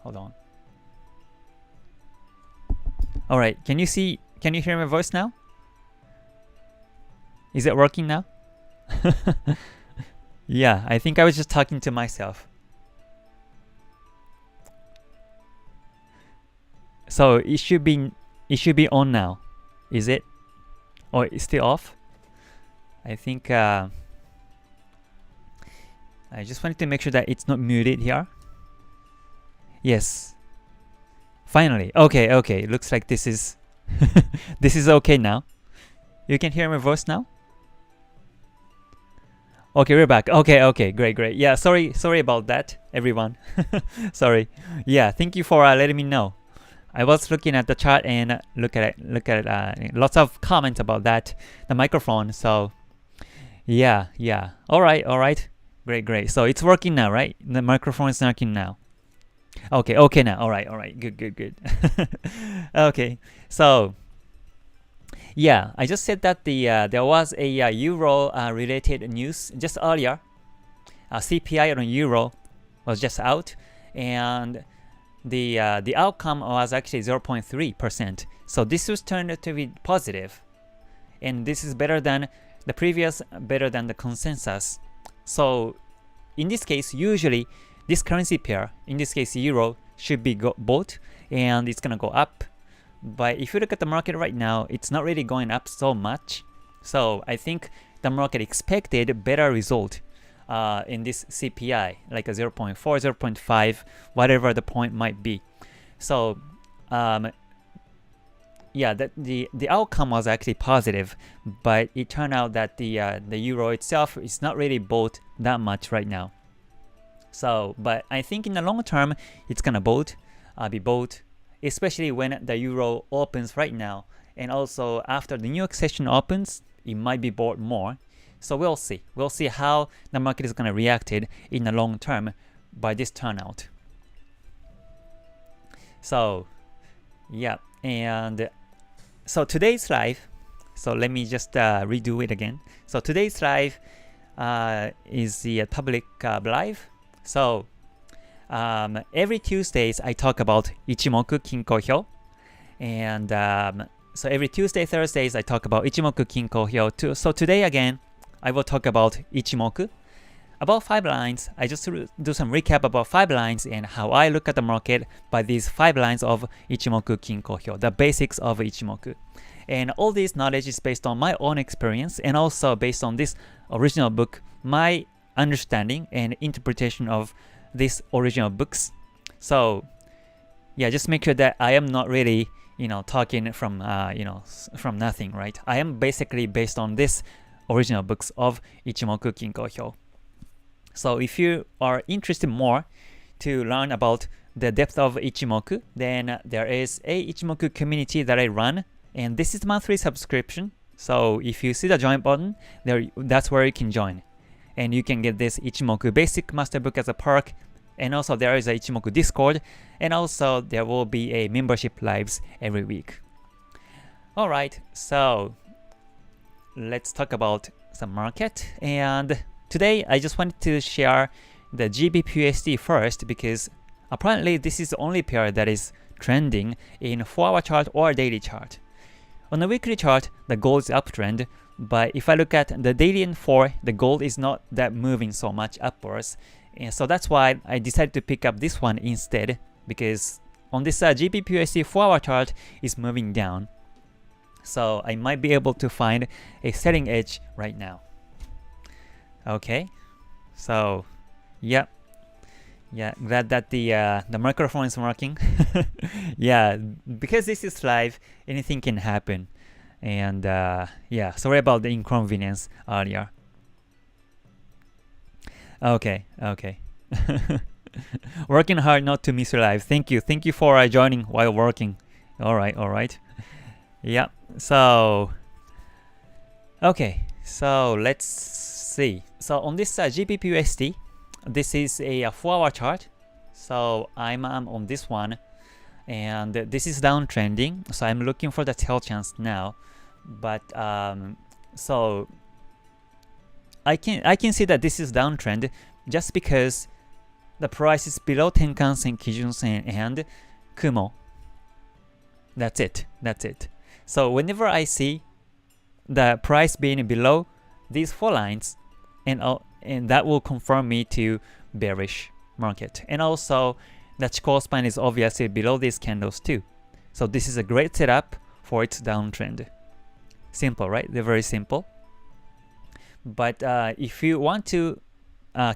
Hold on. All right, can you hear my voice now? Is it working now? Yeah, I think I was just talking to myself. So it should be on now. Is it? Or it's still off? I think I just wanted to make sure that it's not muted here. Yes. Finally. Okay. Looks like this is this is okay now. You can hear my voice now? Okay, we're back. Okay, great. Yeah, sorry about that, everyone. Sorry. Yeah, thank you for letting me know. I was looking at the chart and look at it. Lots of comments about that, the microphone. So, yeah. All right. Great. So it's working now, right? The microphone is working now. Okay now. All right. Good. Okay. So, yeah, I just said that there was a euro related news just earlier. CPI on euro was just out, and the outcome was actually 0.3%. So this was turned out to be positive, and this is better than the previous, better than the consensus. So in this case, usually this currency pair, in this case euro, should be bought, and it's gonna go up. But if you look at the market right now, it's not really going up so much. So I think the market expected better result in this CPI, like a 0.4, 0.5, whatever the point might be. So yeah, the outcome was actually positive, but it turned out that the euro itself is not really bought that much right now. So, but I think in the long term, it's gonna be bought, especially when the euro opens right now, and also after the New York session opens, it might be bought more. So we'll see how the market is going to react in the long term by this turnout. So yeah, and so today's live, so let me just redo it again. So today's live is the public live. So every Tuesdays I talk about Ichimoku Kinko Hyo, and so every Tuesday, Thursdays I talk about Ichimoku Kinko Hyo too. So today again I will talk about Ichimoku, about 5 lines. I just do some recap about 5 lines and how I look at the market by these 5 lines of Ichimoku Kinko Hyo, the basics of Ichimoku. And all this knowledge is based on my own experience and also based on this original book, my understanding and interpretation of these original books. So yeah, just make sure that I am not really, talking from, from nothing, right? I am basically based on this original books of Ichimoku Kinko Hyo. So if you are interested more to learn about the depth of Ichimoku, then there is a Ichimoku community that I run, and this is monthly subscription. So if you see the join button, that's where you can join. And you can get this Ichimoku Basic Master Book as a perk. And also there is a Ichimoku Discord, and also there will be a membership lives every week. Alright, so let's talk about some market. And today I just wanted to share the GBPUSD first, because apparently this is the only pair that is trending in 4-hour chart or daily chart. On the weekly chart, the gold is uptrend, but if I look at the daily and 4, the gold is not that moving so much upwards. And so that's why I decided to pick up this one instead, because on this GBPUSD 4-hour chart is moving down. So I might be able to find a selling edge right now. Okay, so yeah, glad that the microphone is working. Yeah, because this is live, anything can happen. And yeah, sorry about the inconvenience earlier. Okay. Working hard not to miss your live. Thank you for joining while working. All right. Yeah. So okay. So let's see. So on this GBPUSD, this is a 4-hour chart. So I'm on this one, and this is downtrending. So I'm looking for the tail chance now. But so I can see that this is downtrend just because the price is below Tenkan-sen, Kijun-sen, and Kumo. That's it. So whenever I see the price being below these 4 lines, and that will confirm me to bearish market. And also the Chikou span is obviously below these candles too. So this is a great setup for its downtrend. Simple, right? They're very simple. But if you want to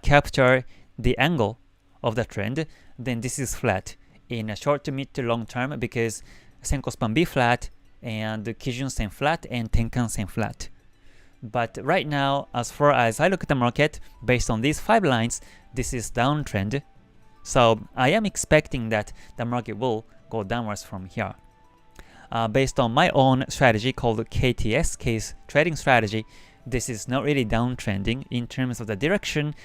capture the angle of the trend, then this is flat in a short to mid to long term, because Senko span B flat and Kijun-sen flat and Tenkan-sen flat. But right now, as far as I look at the market, based on these 5 lines, this is downtrend. So I am expecting that the market will go downwards from here. Based on my own strategy called KTS, case trading strategy, this is not really downtrending. In terms of the direction,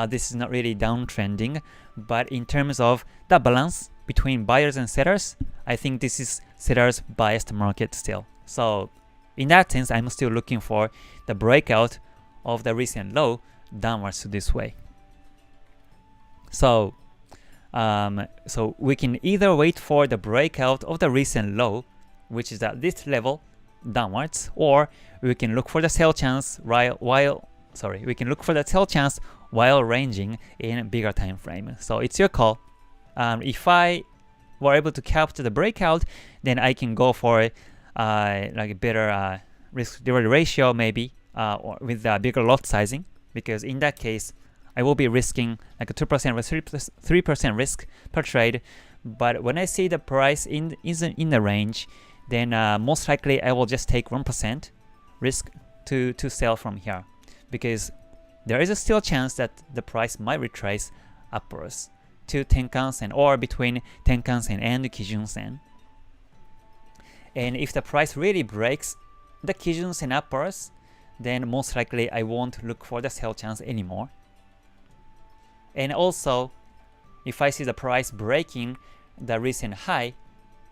this is not really downtrending. But in terms of the balance between buyers and sellers, I think this is sellers biased market still. So in that sense, I'm still looking for the breakout of the recent low downwards this way. So we can either wait for the breakout of the recent low, which is at this level, downwards, or we can look for the sell chance while ranging in a bigger time frame. So it's your call. If I were able to capture the breakout, then I can go for like a better risk-reward ratio maybe, or with a bigger lot sizing, because in that case I will be risking like a 2% or 3% risk per trade. But when I see the price isn't in the range, then most likely I will just take 1% risk to sell from here, because there is a still chance that the price might retrace upwards to Tenkan-sen or between Tenkan-sen and Kijun-sen. And if the price really breaks the Kijun-sen upwards, then most likely I won't look for the sell chance anymore. And also, if I see the price breaking the recent high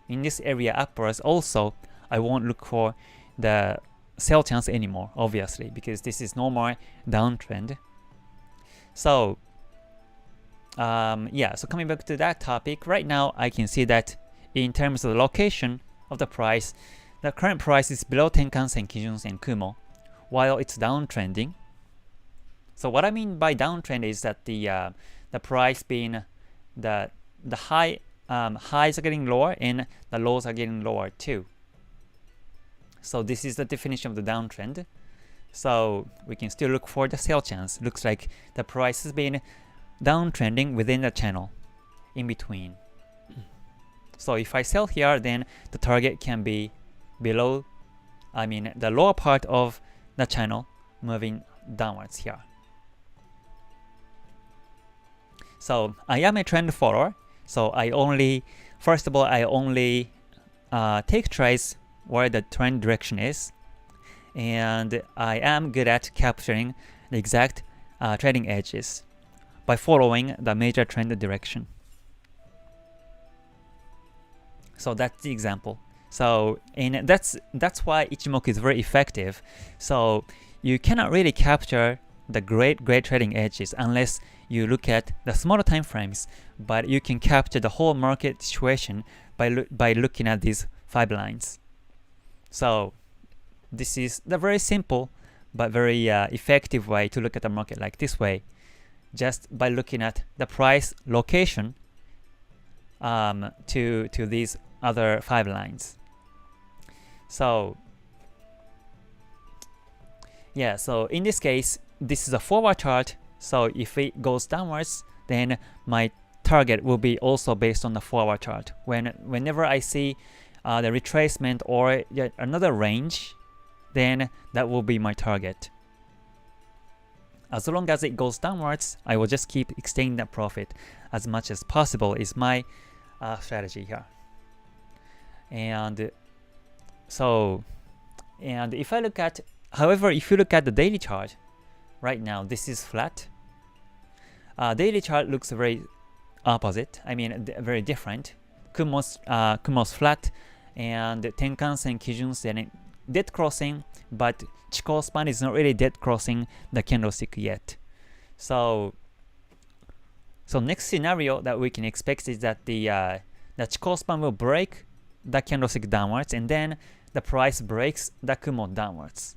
in this area upwards, also I won't look for the sell chance anymore, obviously, because this is no more downtrend. So so coming back to that topic, right now I can see that in terms of the location of the price, the current price is below Tenkan-sen, Kijun-sen, Kumo, while it's downtrending. So what I mean by downtrend is that the price being the highs are getting lower and the lows are getting lower too. So this is the definition of the downtrend. So we can still look for the sell chance. Looks like the price has been downtrending within the channel in between. So if I sell here, then the target can be below, the lower part of the channel moving downwards here. So I am a trend follower. So first of all, I only take trades where the trend direction is, and I am good at capturing the exact trading edges by following the major trend direction. So that's the example. So and that's why Ichimoku is very effective. So you cannot really capture the great trading edges unless you look at the smaller time frames, but you can capture the whole market situation by looking at these 5 lines. So this is the very simple but very effective way to look at the market, like this way, just by looking at the price location to these other 5 lines. So yeah, so in this case, this is a forward chart. So if it goes downwards, then my target will be also based on the forward chart. Whenever I see the retracement or another range, then that will be my target. As long as it goes downwards, I will just keep extending the profit as much as possible is my strategy here. And so, and if I look at, however, if you look at the daily chart, right now this is flat. Daily chart looks very opposite, very different. Kumo's flat, and Tenkan-sen, Kijun-sen dead crossing, but Chikou span is not really dead crossing the candlestick yet. So So next scenario that we can expect is that the Chikou span will break the candlestick downwards, and then the price breaks the Kumo downwards.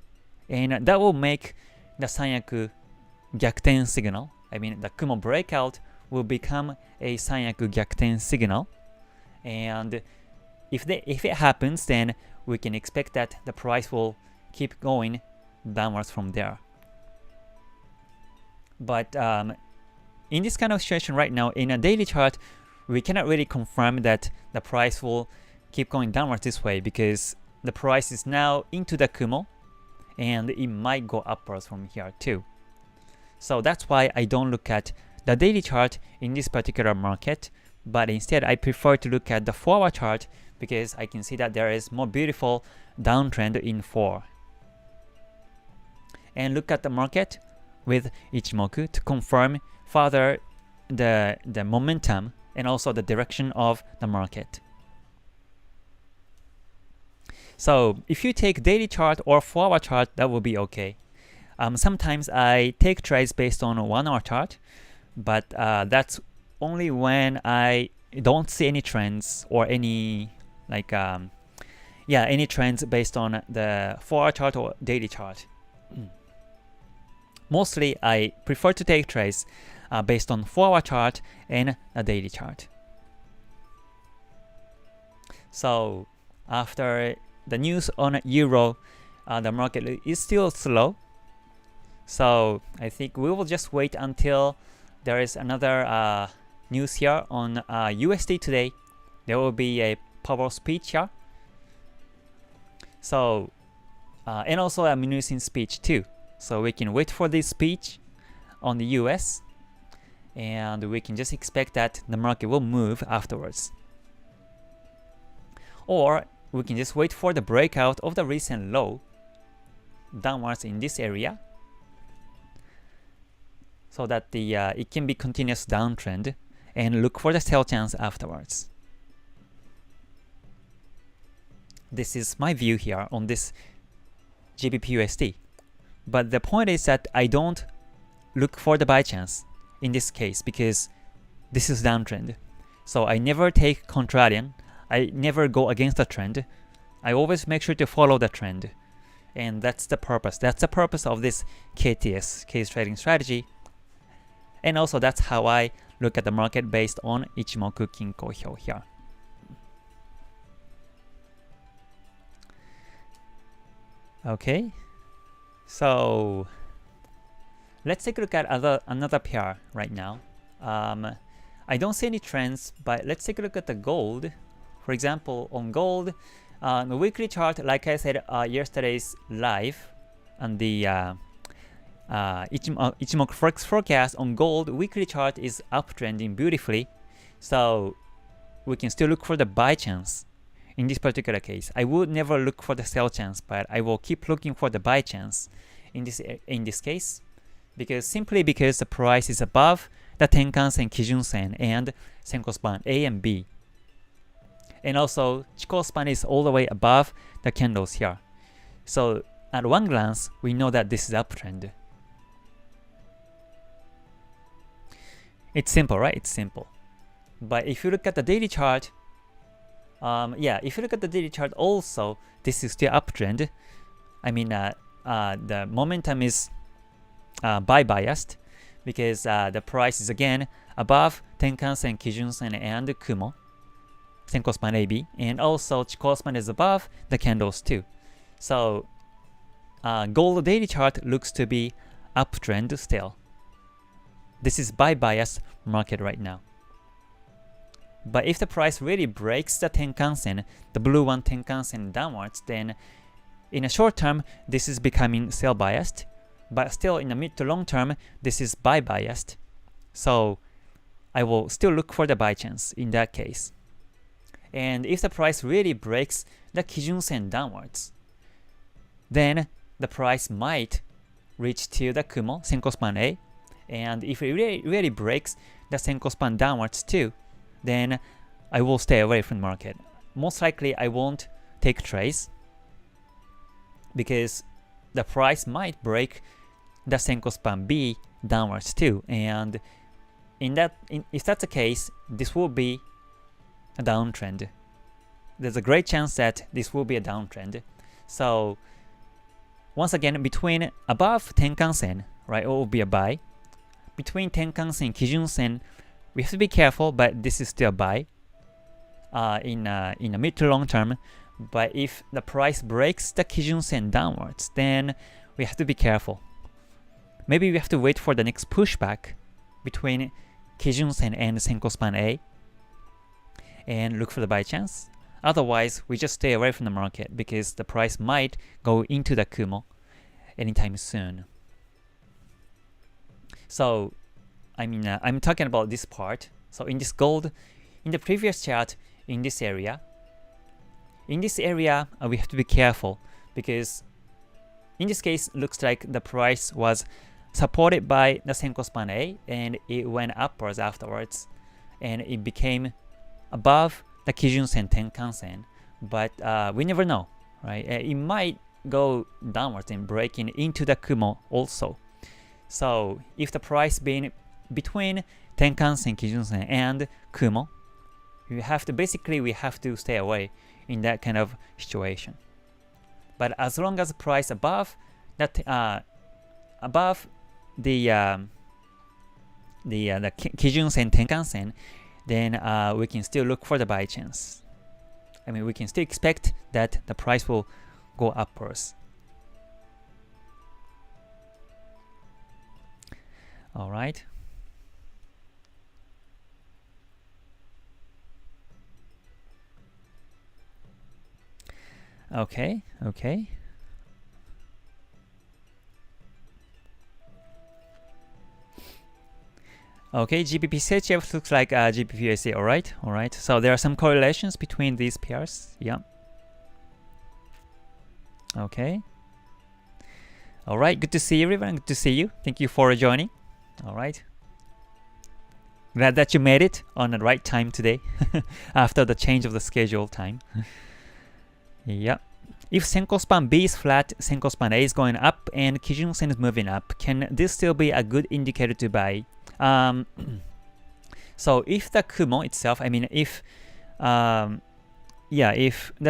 And that will make the Sanyaku gyakuten signal. I mean, the Kumo breakout will become a Sanyaku gyakuten signal. And if it happens, then we can expect that the price will keep going downwards from there. But in this kind of situation right now, in a daily chart, we cannot really confirm that the price will keep going downwards this way, because the price is now into the Kumo, and it might go upwards from here too. So that's why I don't look at the daily chart in this particular market, but instead I prefer to look at the forward chart, because I can see that there is more beautiful downtrend in 4. And look at the market with Ichimoku to confirm further the momentum and also the direction of the market. So if you take daily chart or forward chart, that will be okay. Sometimes I take trades based on a 1-hour chart, but that's only when I don't see any trends or any any trends based on the forward chart or daily chart. Mostly I prefer to take trades based on forward chart and a daily chart. So after the news on Euro, the market is still slow. So I think we will just wait until there is another news here on USD today. There will be a power speech here. So and also a Minusin speech too. So we can wait for this speech on the US, and we can just expect that the market will move afterwards. Or we can just wait for the breakout of the recent low downwards in this area, so that it can be continuous downtrend, and look for the sell chance afterwards. This is my view here on this GBPUSD. But the point is that I don't look for the buy chance in this case, because this is downtrend. So I never take contrarian. I never go against the trend. I always make sure to follow the trend. And that's the purpose. That's the purpose of this KTS, case trading strategy. And also that's how I look at the market based on Ichimoku Kinko Hyo here. Okay. So let's take a look at another pair right now. I don't see any trends, but let's take a look at the gold. For example, on gold, the weekly chart, like I said yesterday's live, and the Ichimoku Forex forecast on gold weekly chart is uptrending beautifully. So we can still look for the buy chance. In this particular case, I would never look for the sell chance, but I will keep looking for the buy chance in this case, simply because the price is above the Tenkan-sen, Kijun-sen, and Senko span A and B. And also, Chikou span is all the way above the candles here. So at one glance, we know that this is uptrend. It's simple, right? It's simple. But if you look at the daily chart, if you look at the daily chart also, this is still uptrend. I mean, the momentum is buy biased, because the price is again above Tenkan-sen, Kijun-sen, and Kumo, Senko span AB, and also Chikou span is above the candles too. So gold daily chart looks to be uptrend still. This is buy bias market right now. But if the price really breaks the Tenkan-sen, the blue one Tenkan-sen downwards, then in a short term, this is becoming sell biased. But still in the mid to long term, this is buy biased. So I will still look for the buy chance in that case. And if the price really breaks the Kijun-sen downwards, then the price might reach to the Kumo, Senko span A. And if it really breaks the Senko span downwards too, then I will stay away from the market. Most likely I won't take trades, because the price might break the Senko span B downwards too. And if that's the case, this will be a downtrend. There's a great chance that this will be a downtrend. So once again, between above Tenkan-sen, right, it will be a buy. Between Tenkan-sen and Kijun-sen, we have to be careful, but this is still a buy in the mid to long term. But if the price breaks the Kijun-sen downwards, then we have to be careful. Maybe we have to wait for the next pushback between Kijun-sen and Senko Span A and look for the buy chance. Otherwise, we just stay away from the market because the price might go into the Kumo anytime soon. So, I'm talking about this part. So in this gold, in the previous chart, in this area, we have to be careful because in this case, looks like the price was supported by the Senko Span A and it went upwards afterwards and it became above the Kijun-sen, Tenkan-sen, but we never know, right? It might go downwards and breaking into the Kumo also. So if the price being between Tenkan-sen, Kijun-sen, and Kumo, we have to stay away in that kind of situation. But as long as the price above that above the Kijun-sen, Tenkan-sen, then we can still look for the buy chance. We can still expect that the price will go upwards. All right. Okay. Okay, GBP CHF looks like GBPUSD. Alright. So there are some correlations between these pairs. Yeah. Okay. Alright, good to see everyone. Good to see you. Thank you for joining. Alright. Glad that you made it on the right time today after the change of the schedule time. Yeah. If Senko Span B is flat, Senko Span A is going up, and Kijun-sen is moving up, can this still be a good indicator to buy? So if the Kumo itself, if the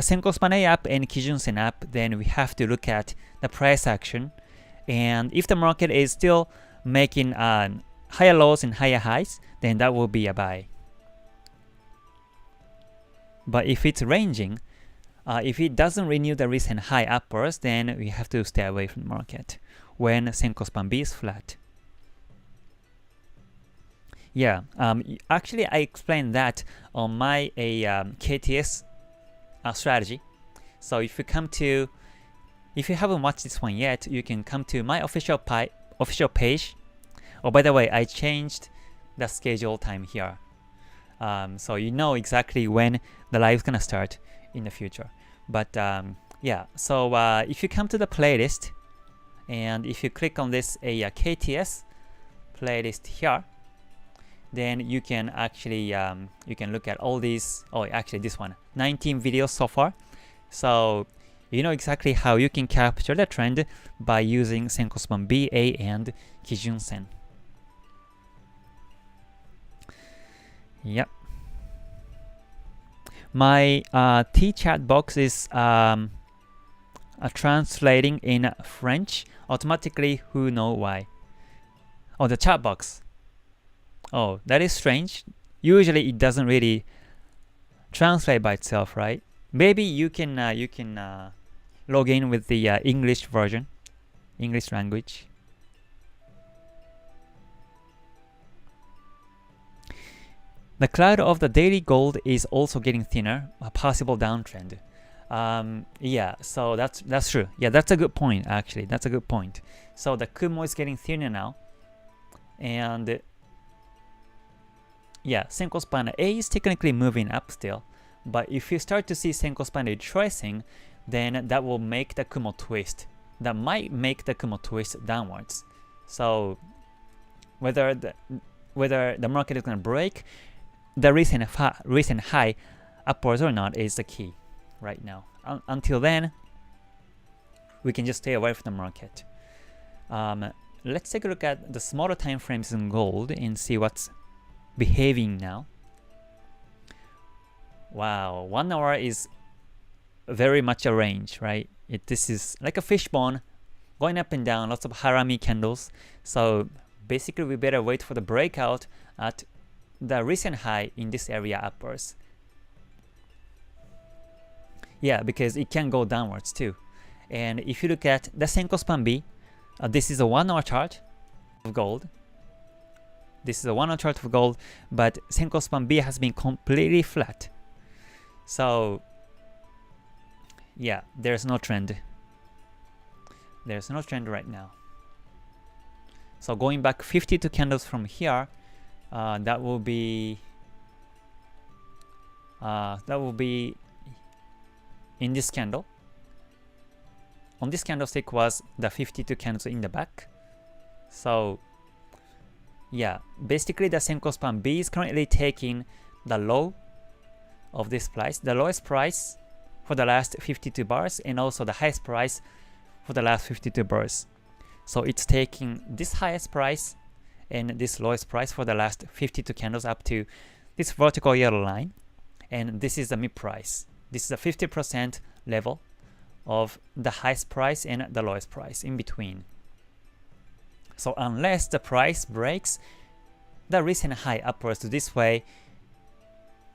Senko Span A up and Kijun-sen up, then we have to look at the price action. And if the market is still making higher lows and higher highs, then that will be a buy. But if it's ranging, if it doesn't renew the recent high upwards, then we have to stay away from the market when Senko Span B is flat. Yeah, actually I explained that on my KTS strategy. So if you haven't watched this one yet, you can come to my official page. Oh, by the way, I changed the schedule time here. So you know exactly when the live is gonna start in the future. But so if you come to the playlist and if you click on this KTS playlist here, then you can actually you can look at all these. Oh, actually this one, 19 videos so far. So you know exactly how you can capture the trend by using Senko Span B, A, and Kijun-sen. Yep. My T-chat box is translating in French automatically. Who know why? Oh, the chat box. Oh, that is strange. Usually it doesn't really translate by itself, right? Maybe you can log in with the English version, English language. The cloud of the daily gold is also getting thinner, a possible downtrend. So that's true. Yeah, that's a good point actually. That's a good point. So the Kumo is getting thinner now, and Senko Span A is technically moving up still. But if you start to see Senko Span retracing, then that will make the Kumo twist. That might make the Kumo twist downwards. So whether the market is going to break the recent high upwards or not is the key right now. Until then, we can just stay away from the market. Let's take a look at the smaller time frames in gold and see what's behaving now. Wow, 1 hour is very much a range, right? This is like a fishbone going up and down, lots of harami candles. So basically we better wait for the breakout at the recent high in this area upwards. Yeah, because it can go downwards too. And if you look at the Senko Span B, this is a 1 hour chart of gold. This is a 1 hour chart of gold, but Senko Span B has been completely flat. So yeah, there's no trend. There's no trend right now. So going back 52 candles from here, that will be in this candle. On this candlestick was the 52 candles in the back. So yeah, basically the Senko Span B is currently taking the low of this price, the lowest price for the last 52 bars, and also the highest price for the last 52 bars. So it's taking this highest price and this lowest price for the last 52 candles up to this vertical yellow line, and this is the mid price. This is a 50% level of the highest price and the lowest price in between. So unless the price breaks the recent high upwards this way,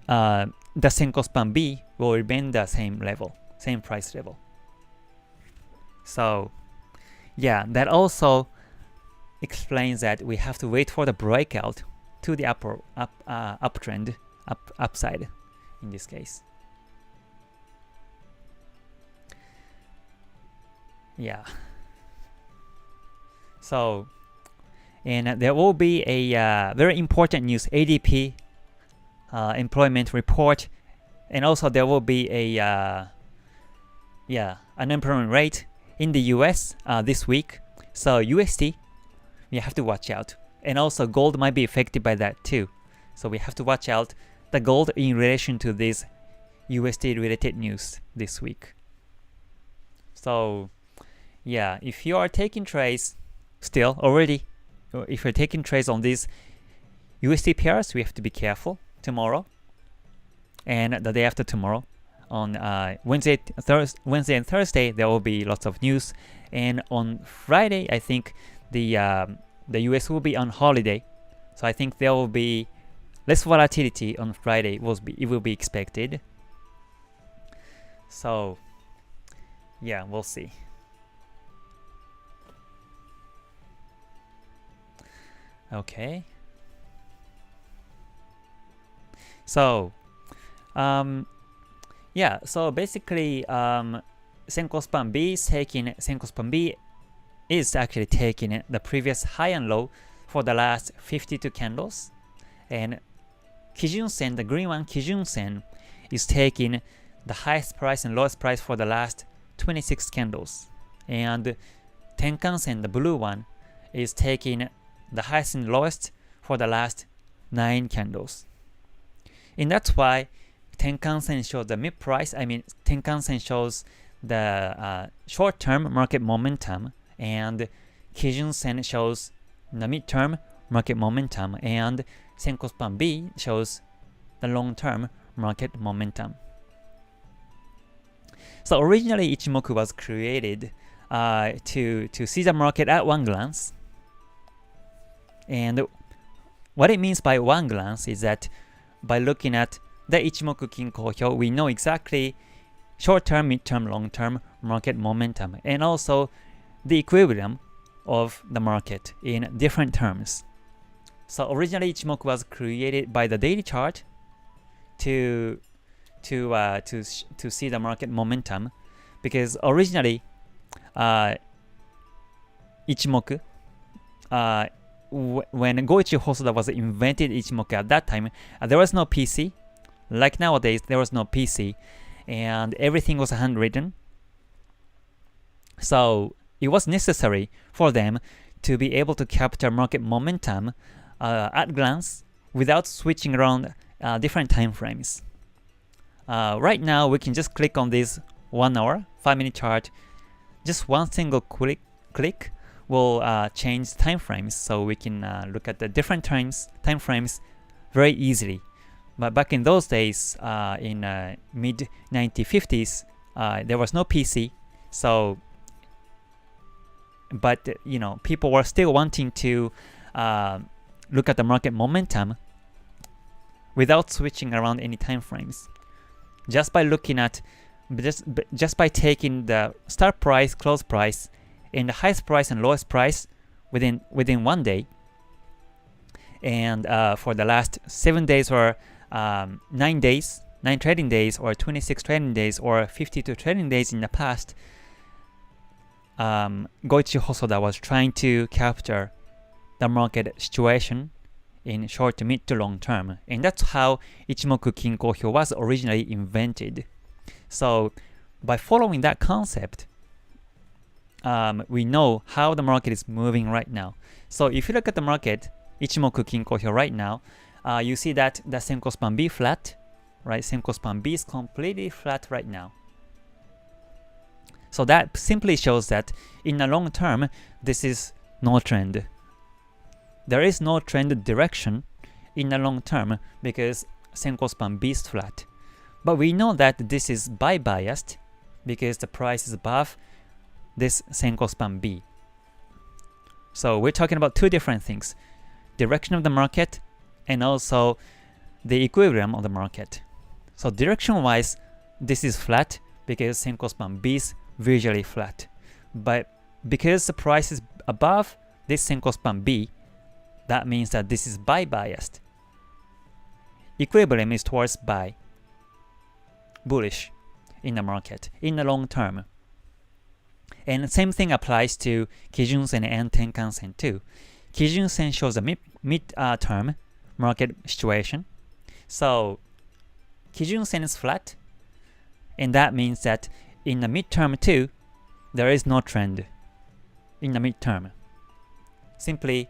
the Senko Span B will remain the same level, same price level. So yeah, that also explains that we have to wait for the breakout to the uptrend, upside in this case. Yeah. So, and there will be a very important news, ADP employment report, and also there will be a unemployment rate in the US this week. So USD, we have to watch out, and also gold might be affected by that too. So we have to watch out the gold in relation to this USD related news this week. So yeah, if you are taking trades still already, if you're taking trades on these USD pairs, we have to be careful tomorrow and the day after tomorrow. On Wednesday and Thursday, there will be lots of news, and on Friday, I think the US will be on holiday, so I think there will be less volatility on Friday. It will be expected. So yeah, we'll see. Okay. So yeah, so basically Senko Span B is actually taking the previous high and low for the last 52 candles, and Kijun Sen, the green one, Kijun Sen, is taking the highest price and lowest price for the last 26 candles, and Tenkan Sen, the blue one, is taking the highest and lowest for the last 9 candles. And that's why Tenkan Sen shows the mid price. I mean, Tenkan Sen shows the short-term market momentum, and Kijun Sen shows the mid-term market momentum, and Senko Span B shows the long-term market momentum. So originally Ichimoku was created to see the market at one glance, and what it means by one glance is that by looking at the Ichimoku Kinko Hyo, we know exactly short-term, mid-term, long-term market momentum, and also the equilibrium of the market in different terms. So originally Ichimoku was created by the daily chart to see the market momentum, because originally Ichimoku, when Goichi Hosoda was invented Ichimoku at that time, there was no PC. Like nowadays, there was no PC, and everything was handwritten. So it was necessary for them to be able to capture market momentum at glance without switching around different time frames. Right now, we can just click on this 1 hour, 5-minute chart. Just one single click will change time frames, so we can look at the different time frames very easily. But back in those days, in mid 1950s, there was no PC, so but people were still wanting to look at the market momentum without switching around any time frames. Just by looking at just by taking the start price, close price, and the highest price and lowest price within 1 day, and for the last 7 days or 9 trading days, or 26 trading days, or 52 trading days in the past, Goichi Hosoda was trying to capture the market situation in short to mid to long term, and that's how Ichimoku Kinko Hyo was originally invented. So by following that concept, we know how the market is moving right now. So if you look at the market, Ichimoku Kinko Hyo right now, you see that the Senko span B flat, right? Senko span B is completely flat right now. So that simply shows that in the long term, this is no trend. There is no trend direction in the long term because Senko span B is flat. But we know that this is buy biased because the price is above this Senko span B. So we're talking about two different things: direction of the market and also the equilibrium of the market. So direction wise, this is flat because Senko span B is visually flat. But because the price is above this Senko span B, that means that this is buy biased. Equilibrium is towards buy, bullish in the market in the long term. And the same thing applies to Kijun-sen and Tenkan-sen too. Kijun-sen shows a mid-term market situation. So Kijun-sen is flat, and that means that in the midterm too, there is no trend in the midterm. Simply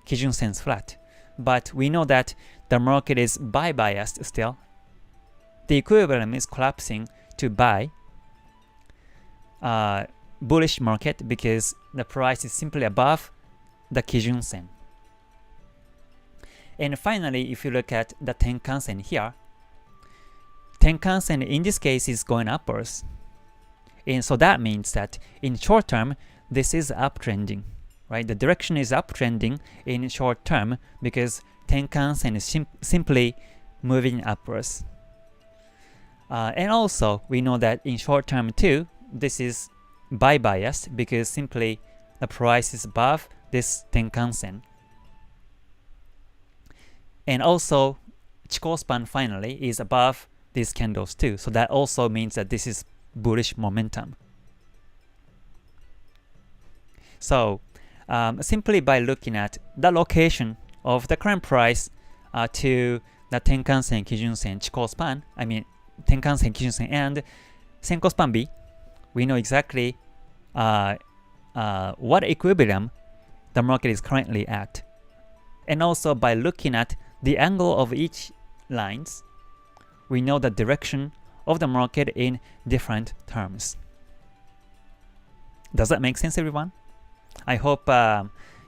Kijun-sen is flat. But we know that the market is buy biased still. The equilibrium is collapsing to buy, bullish market because the price is simply above the Kijun-sen. And finally, if you look at the Tenkan-sen here, Tenkan-sen in this case is going upwards. And so that means that in short term, this is uptrending, right? The direction is uptrending in short term because Tenkan-sen is simply moving upwards. And also, we know that in short term too, this is buy biased because simply the price is above this Tenkan-sen. And also, Chikou span finally is above these candles too. So that also means that this is bullish momentum. So simply by looking at the location of the current price to the Tenkan-sen, Kijun-sen, Chikou span, I mean Tenkan-sen, Kijun-sen, and Senko span B, we know exactly what equilibrium the market is currently at. And also by looking at the angle of each lines, we know the direction of the market in different terms. Does that make sense, everyone? I hope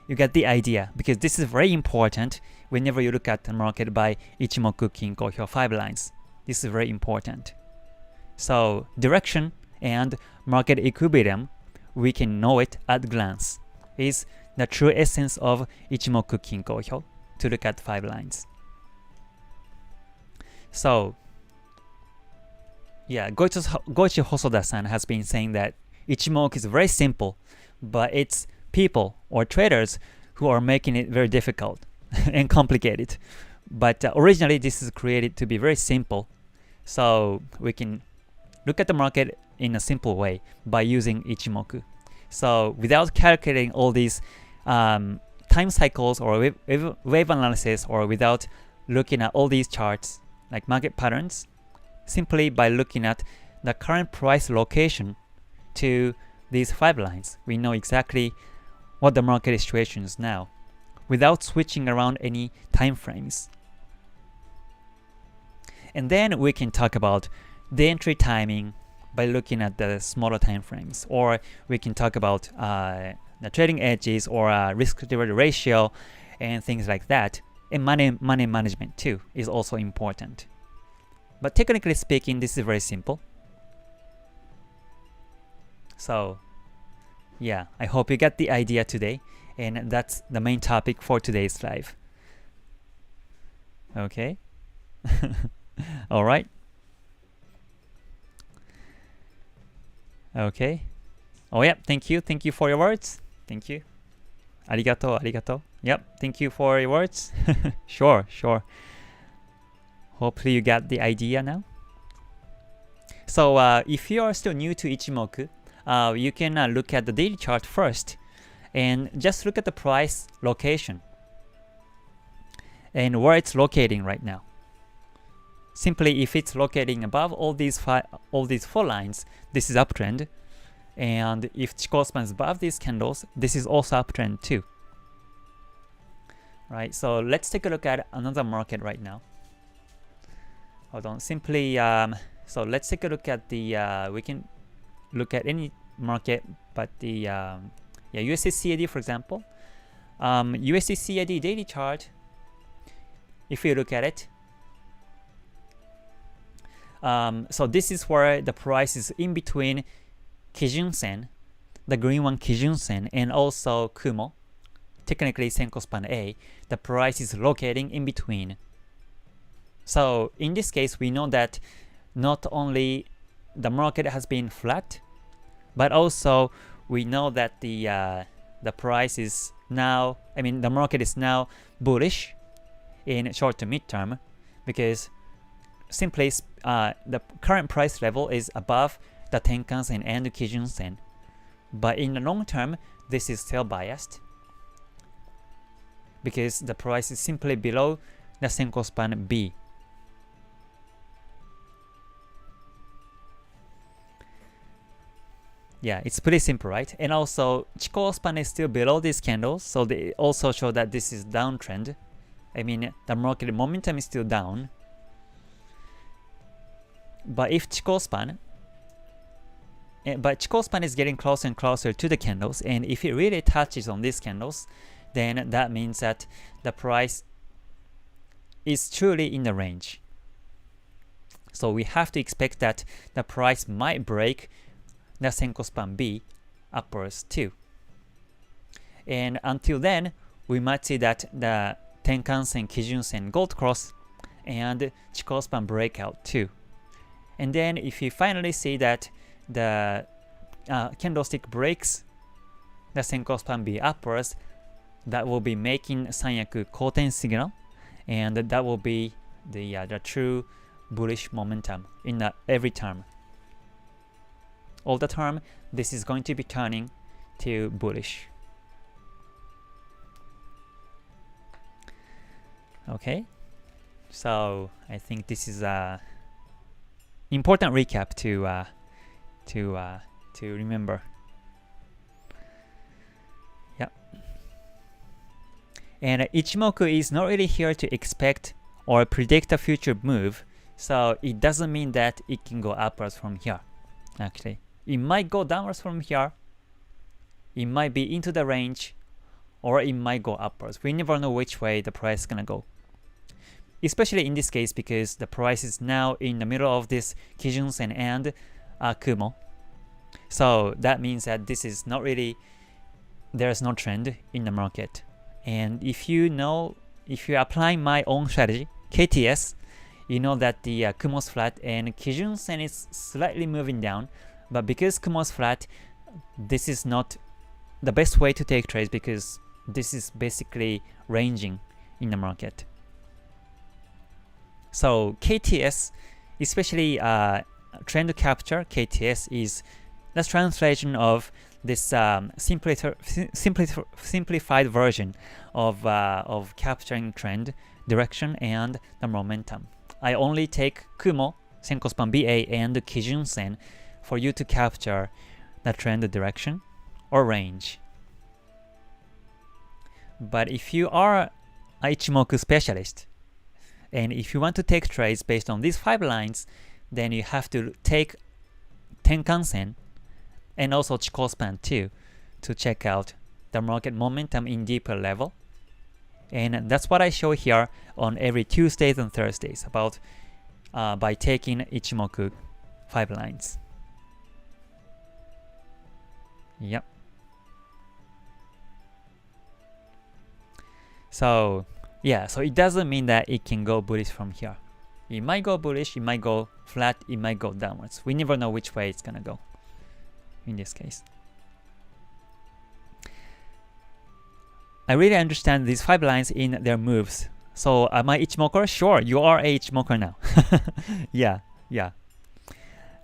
you get the idea, because this is very important whenever you look at the market by Ichimoku Kinko Hyo 5 lines. This is very important. So direction and market equilibrium, we can know it at a glance, is the true essence of Ichimoku Kinko Hyo to look at 5 lines. So yeah, Goichi Hosoda-san has been saying that Ichimoku is very simple, but it's people or traders who are making it very difficult and complicated. But originally this is created to be very simple, so we can look at the market in a simple way by using Ichimoku. So without calculating all these time cycles or wave analysis, or without looking at all these charts like market patterns, simply by looking at the current price location to these 5 lines, we know exactly what the market situation is now, without switching around any time frames. And then we can talk about the entry timing by looking at the smaller time frames, or we can talk about the trading edges or risk-reward ratio and things like that And money management too is also important. But technically speaking, this is very simple. So yeah, I hope you got the idea today, and that's the main topic for today's live. Okay. All right. Okay. Oh yeah, thank you for your words. Thank you. Arigato, arigato. Yep, thank you for your words. Sure. Hopefully you got the idea now. So if you are still new to Ichimoku, you can look at the daily chart first and just look at the price location and where it's locating right now. Simply, if it's locating above all these four lines, this is uptrend. And if Chikou span is above these candles, this is also uptrend too. Right, so let's take a look at another market right now. Hold on, simply, so let's take a look at the, we can look at any market, but the USDCAD, for example. USDCAD daily chart, if you look at it, so this is where the price is in between Kijun Sen, the green one Kijun Sen, and also Kumo, technically Senko span A. The price is locating in between. So in this case, we know that not only the market has been flat, but also we know that the price is now, the market is now bullish in short to mid-term, because simply the current price level is above the Tenkan Sen and the Kijun Sen. But in the long term, this is still biased, because the price is simply below the Senko span B. Yeah, it's pretty simple, right? And also, Chikou span is still below these candles, so they also show that this is downtrend. The market momentum is still down. But if Chikou span, is getting closer and closer to the candles, and if it really touches on these candles, then that means that the price is truly in the range. So we have to expect that the price might break the Senko span B upwards too. And until then, we might see that the Tenkan Sen, Kijun Sen, Gold Cross, and Chikou span breakout too. And then if you finally see that the candlestick breaks the Senko span B upwards, that will be making Sanyaku Koten signal, and that will be the true bullish momentum in every term. All the term, this is going to be turning to bullish. Okay, so I think this is a important recap to remember. Yep. And Ichimoku is not really here to expect or predict a future move, so it doesn't mean that it can go upwards from here. Actually, it might go downwards from here, it might be into the range, or it might go upwards. We never know which way the price is gonna go. Especially in this case, because the price is now in the middle of this Kijun Sen and Kumo. So that means that this is not really, there's no trend in the market. And if you're applying my own strategy, KTS, you know that the Kumo's flat and Kijun Sen is slightly moving down. But because Kumo's flat, this is not the best way to take trades, because this is basically ranging in the market. So KTS, especially trend capture, KTS is the translation of this simplified version of capturing trend, direction, and the momentum. I only take Kumo, Senko span BA, and Kijun Sen for you to capture the trend direction or range. But if you are an Ichimoku specialist, and if you want to take trades based on these 5 lines, then you have to take Tenkan Sen and also Chikou span too to check out the market momentum in deeper level. And that's what I show here on every Tuesdays and Thursdays about by taking Ichimoku 5 lines. Yep. So yeah, so it doesn't mean that it can go bullish from here. It might go bullish, it might go flat, it might go downwards. We never know which way it's gonna go in this case. I really understand these 5 lines in their moves. So am I Ichimoku? Sure, you are a Ichimoku now. Yeah.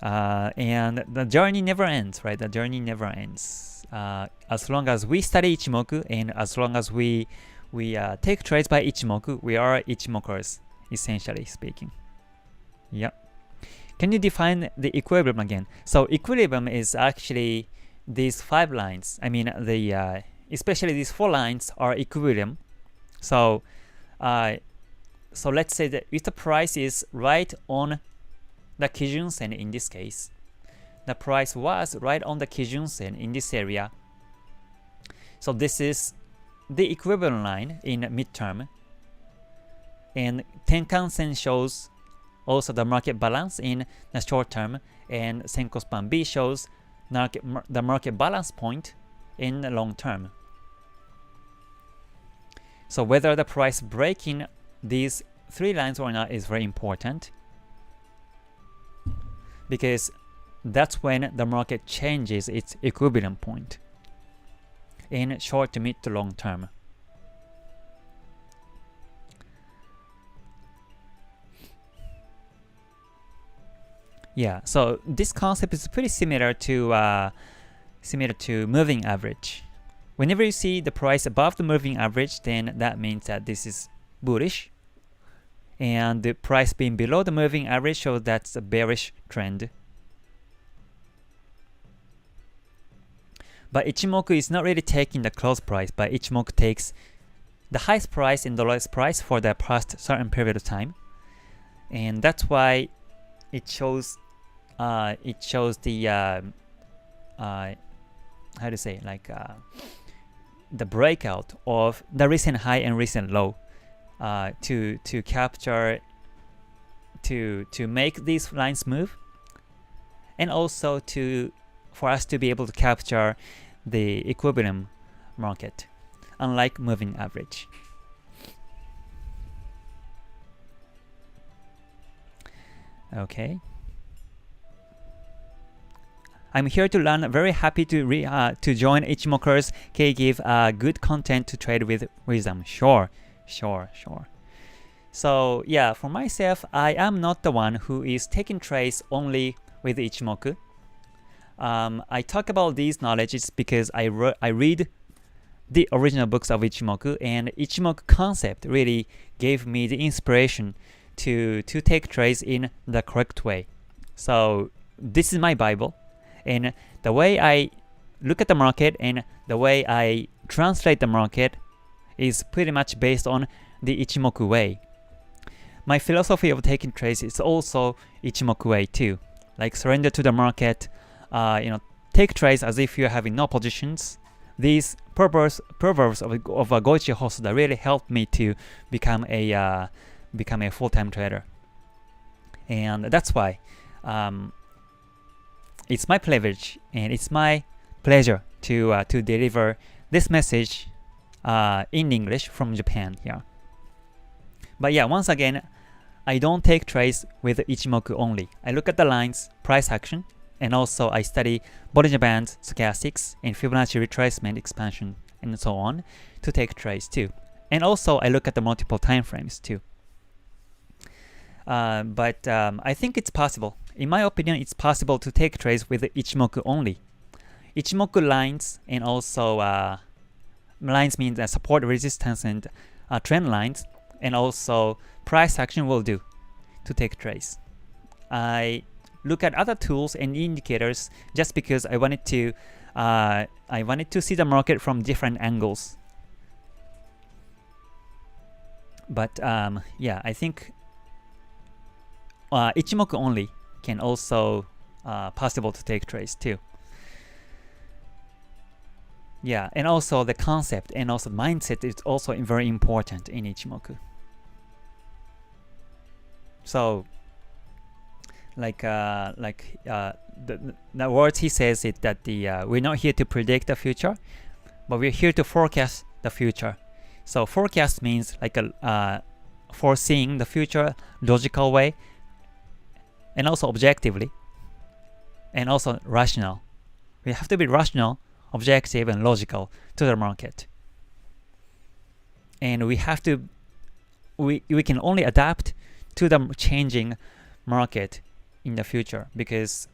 And the journey never ends, right? The journey never ends. As long as we study Ichimoku and as long as we take trades by Ichimoku, we are Ichimokus, essentially speaking. Yeah. Can you define the equilibrium again? So equilibrium is actually these 5 lines. I mean, especially these 4 lines are equilibrium. So let's say that if the price is right on the Kijun Sen in this case, the price was right on the Kijun Sen in this area. So this is the equivalent line in midterm. And Tenkan Sen shows also the market balance in the short term, and Senko Span B shows the market balance point in the long term. So whether the price breaking these 3 lines or not is very important, because that's when the market changes its equilibrium point in short to mid to long term. Yeah, so this concept is pretty similar to moving average. Whenever you see the price above the moving average, then that means that this is bullish. And the price being below the moving average shows that's a bearish trend. But Ichimoku is not really taking the close price, but Ichimoku takes the highest price and the lowest price for the past certain period of time. And that's why it shows the how to say, like the breakout of the recent high and recent low to capture, to make these lines move, and also for us to be able to capture the equilibrium market, unlike moving average. Okay. I'm here to learn. Very happy to join Ichimoku's. Can give good content to trade with wisdom. Sure. So yeah, for myself, I am not the one who is taking trades only with Ichimoku. I talk about these knowledges because I read the original books of Ichimoku, and Ichimoku concept really gave me the inspiration to take trades in the correct way. So this is my Bible. And the way I look at the market and the way I translate the market is pretty much based on the Ichimoku way. My philosophy of taking trades is also Ichimoku way too. Like surrender to the market, take trades as if you're having no positions. These proverbs of Goichi Hosoda really helped me to become a full-time trader. And that's why it's my privilege and it's my pleasure to deliver this message in English from Japan here. But yeah, once again, I don't take trades with Ichimoku only. I look at the lines, price action, and also I study Bollinger Bands, stochastics, and Fibonacci retracement expansion, and so on to take trades too. And also I look at the multiple time frames too. But I think it's possible. In my opinion, it's possible to take trades with Ichimoku only. Ichimoku lines and also lines means support, resistance, and trend lines, and also price action will do to take trades. I look at other tools and indicators just because I wanted to see the market from different angles. But yeah, I think Ichimoku only can also possible to take trades too. Yeah, and also the concept and also mindset is also very important in Ichimoku. So, the words he says is that we're not here to predict the future, but we're here to forecast the future. So forecast means like foreseeing the future logical way, and also objectively, and also rational. We have to be rational, objective, and logical to the market. And we can only adapt to the changing market in the future, because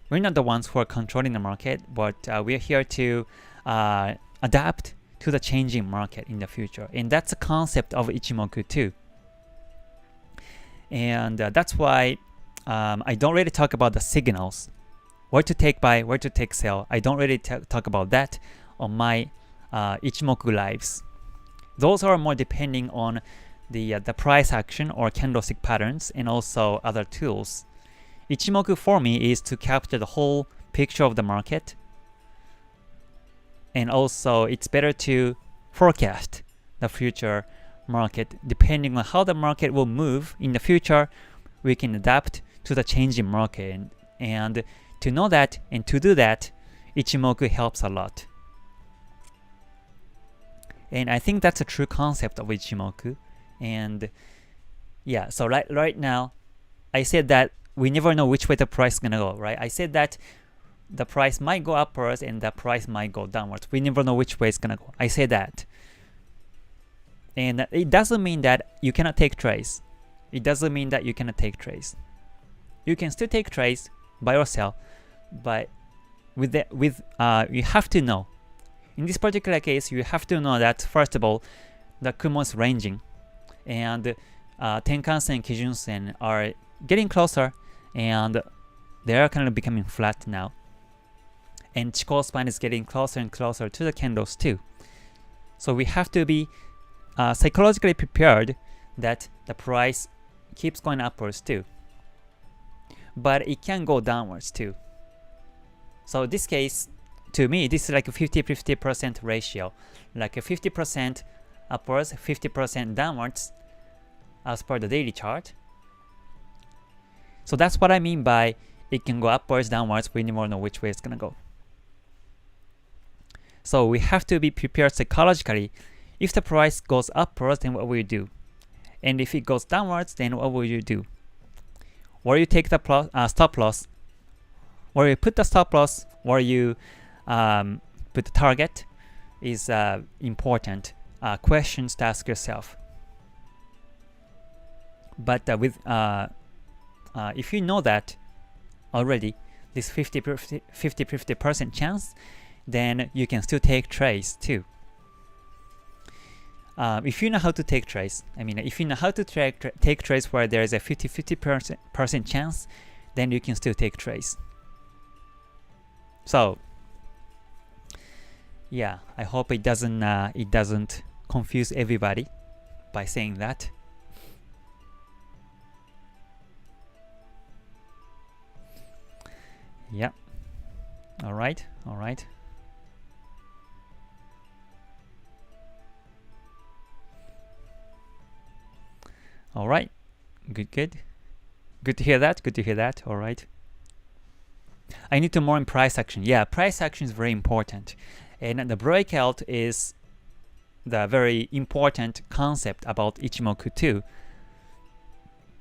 we're not the ones who are controlling the market, but we're here to adapt to the changing market in the future. And that's the concept of Ichimoku too. And that's why I don't really talk about the signals, where to take buy, where to take sell. I don't really talk about that on my Ichimoku lives. Those are more depending on the price action or candlestick patterns and also other tools. Ichimoku for me is to capture the whole picture of the market, and also it's better to forecast the future market. Depending on how the market will move in the future, we can adapt to the changing market, and to know that and to do that, Ichimoku helps a lot. And I think that's a true concept of Ichimoku. And yeah, so right now I said that we never know which way the price is gonna go, right? I said that the price might go upwards and the price might go downwards. We never know which way it's gonna go. I say that. And it doesn't mean that you cannot take trades. It doesn't mean that you cannot take trades. You can still take trades, buy or sell, but you have to know. In this particular case, you have to know that first of all, the Kumo is ranging, and Tenkan-sen and Kijun-sen are getting closer, and they are kind of becoming flat now. And Chikou span is getting closer and closer to the candles too. So we have to be psychologically prepared that the price keeps going upwards too. But it can go downwards too. So in this case, to me, this is like a 50-50% ratio. Like a 50% upwards, 50% downwards as per the daily chart. So that's what I mean by it can go upwards, downwards, we never know which way it's gonna go. So we have to be prepared psychologically. If the price goes upwards, then what will you do? And if it goes downwards, then what will you do? Where you take the stop loss, where you put the stop loss, where you put the target is important questions to ask yourself. But if you know that already, this 50% chance, then you can still take trades too. If you know how to take trades, if you know how to take trades where there is a 50% chance, then you can still take trades. So yeah, I hope it doesn't confuse everybody by saying that. Yeah. All right. Good to hear that. All right. I need to more in price action. Yeah, price action is very important. And the breakout is the very important concept about Ichimoku too.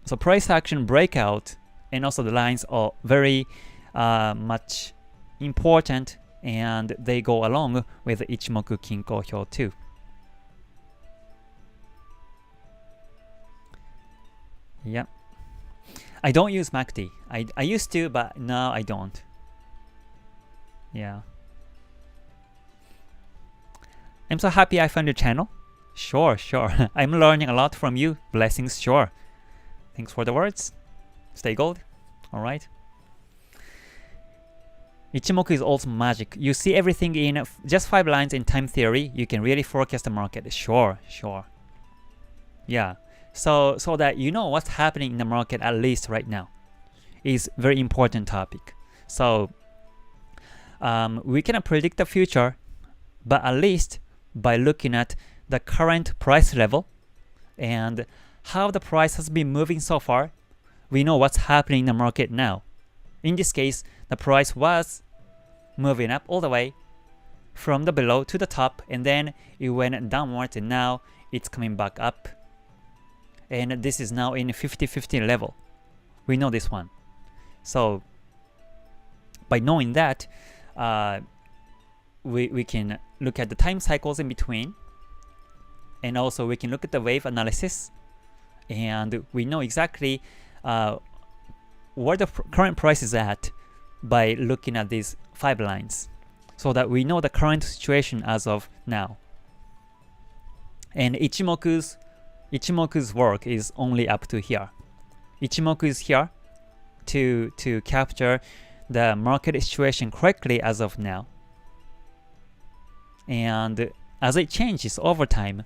So price action, breakout, and also the lines are very much important, and they go along with the Ichimoku Kinko Hyo too. Yeah. I don't use MACD. I used to, but now I don't. Yeah. I'm so happy I found your channel. Sure. I'm learning a lot from you. Blessings, sure. Thanks for the words. Stay gold. Alright. Ichimoku is also magic. You see everything in just 5 lines in time theory. You can really forecast the market. Sure. Yeah. So that you know what's happening in the market at least right now is very important topic. So we cannot predict the future, but at least by looking at the current price level and how the price has been moving so far, we know what's happening in the market now. In this case, the price was moving up all the way from the below to the top, and then it went downwards, and now it's coming back up. And this is now in 50-50 level. We know this one. So by knowing that, we can look at the time cycles in between, and also we can look at the wave analysis, and we know exactly where the current price is at by looking at these 5 lines, so that we know the current situation as of now. And Ichimoku's work is only up to here. Ichimoku is here to capture the market situation correctly as of now. And as it changes over time,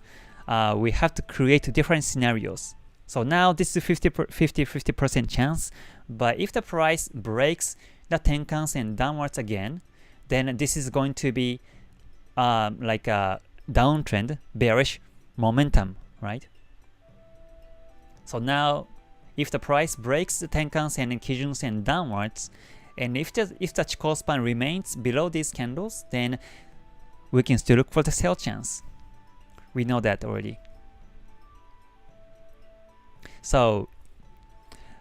we have to create different scenarios. So now this is 50% chance, but if the price breaks the Tenkan-sen downwards again, then this is going to be like a downtrend, bearish momentum, right? So now, if the price breaks the Tenkan-sen and Kijun-sen downwards, and if the Chikou span remains below these candles, then we can still look for the sell chance. We know that already. So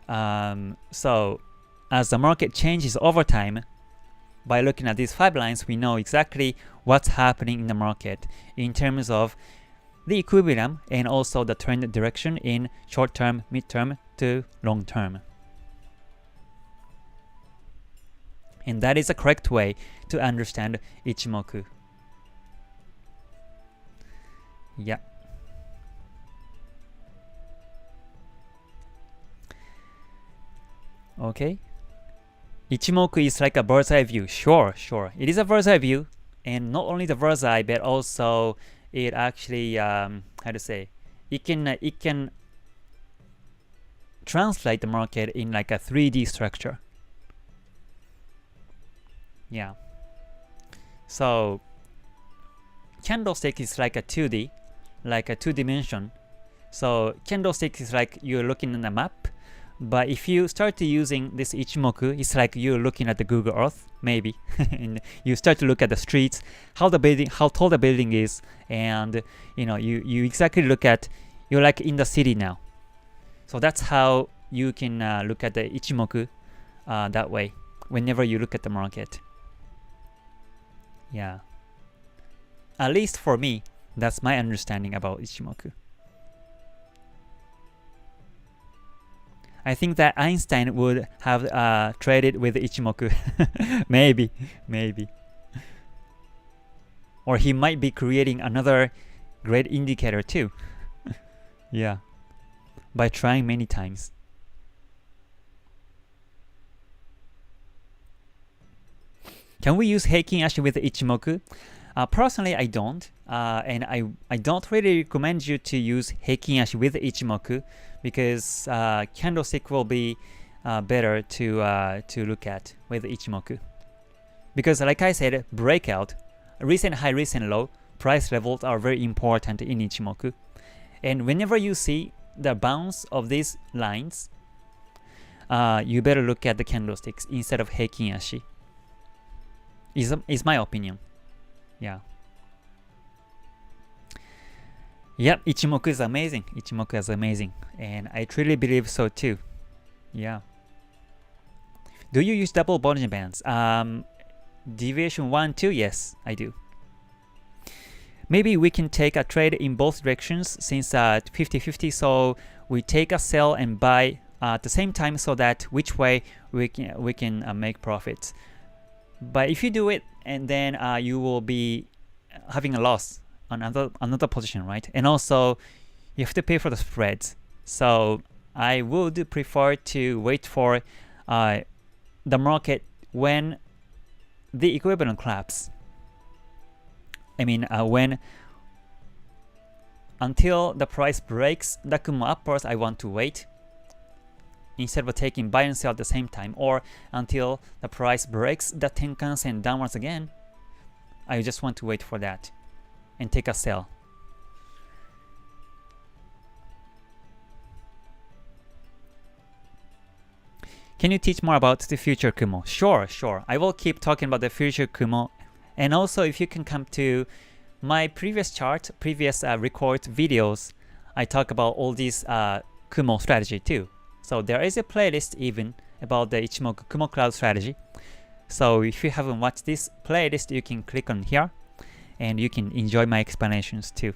as the market changes over time, by looking at these 5 lines, we know exactly what's happening in the market in terms of the equilibrium and also the trend direction in short term, mid term to long term. And that is the correct way to understand Ichimoku. Yeah. Okay. Ichimoku is like a bird's eye view. Sure. It is a bird's eye view, and not only the bird's eye, but also it actually it can translate the market in like a 3D structure. Yeah. So candlestick is like a 2D, like a 2-dimension. So candlestick is like you're looking at a map. But if you start using this Ichimoku, it's like you're looking at the Google Earth, maybe. And you start to look at the streets, how tall the building is, and you exactly look at, you're like in the city now. So that's how you can look at the Ichimoku that way, whenever you look at the market. Yeah. At least for me, that's my understanding about Ichimoku. I think that Einstein would have traded with Ichimoku. maybe. Or he might be creating another great indicator too. Yeah. By trying many times. Can we use Heikin Ashi with Ichimoku? Personally, I don't. And I don't really recommend you to use Heikin Ashi with Ichimoku, because candlestick will be better to look at with Ichimoku. Because like I said, breakout, recent high, recent low, price levels are very important in Ichimoku. And whenever you see the bounce of these lines, you better look at the candlesticks instead of Heikin Ashi. Is my opinion. Yeah. Yep, Ichimoku is amazing. Ichimoku is amazing. And I truly believe so too. Yeah. Do you use double Bollinger Bands? Deviation 1, 2, yes, I do. Maybe we can take a trade in both directions since 50-50, so we take a sell and buy at the same time, so that which way we can make profits. But if you do it, and then you will be having a loss on another position, right? And also you have to pay for the spreads. So I would prefer to wait for the market when the equivalent collapse. I mean until the price breaks the Kumo upwards, I want to wait instead of taking buy and sell at the same time, or until the price breaks the Tenkan-sen downwards again, I just want to wait for that and take a sell. Can you teach more about the future Kumo? Sure. I will keep talking about the future Kumo. And also, if you can come to my previous record videos, I talk about all these Kumo strategy too. So there is a playlist even about the Ichimoku Kumo Cloud strategy. So if you haven't watched this playlist, you can click on here and you can enjoy my explanations too.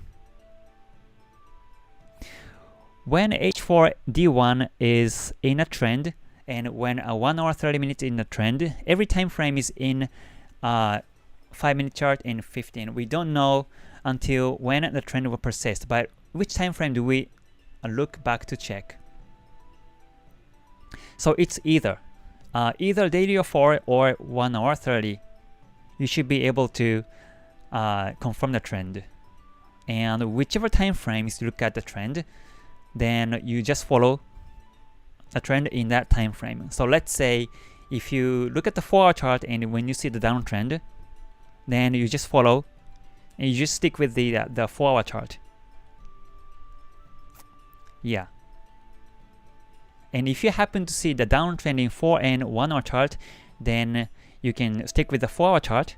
When H4D1 is in a trend, and when a 1 hour 30 minutes in the trend, every time frame is in 5-minute chart and 15. We don't know until when the trend will persist, but which time frame do we look back to check? So it's either daily of 4 or 1 hour 30. You should be able to confirm the trend. And whichever time frames you look at the trend, then you just follow a trend in that time frame. So let's say if you look at the 4-hour chart and when you see the downtrend, then you just follow and you just stick with the 4-hour chart. Yeah. And if you happen to see the downtrend in 4 and 1-hour chart, then you can stick with the 4-hour chart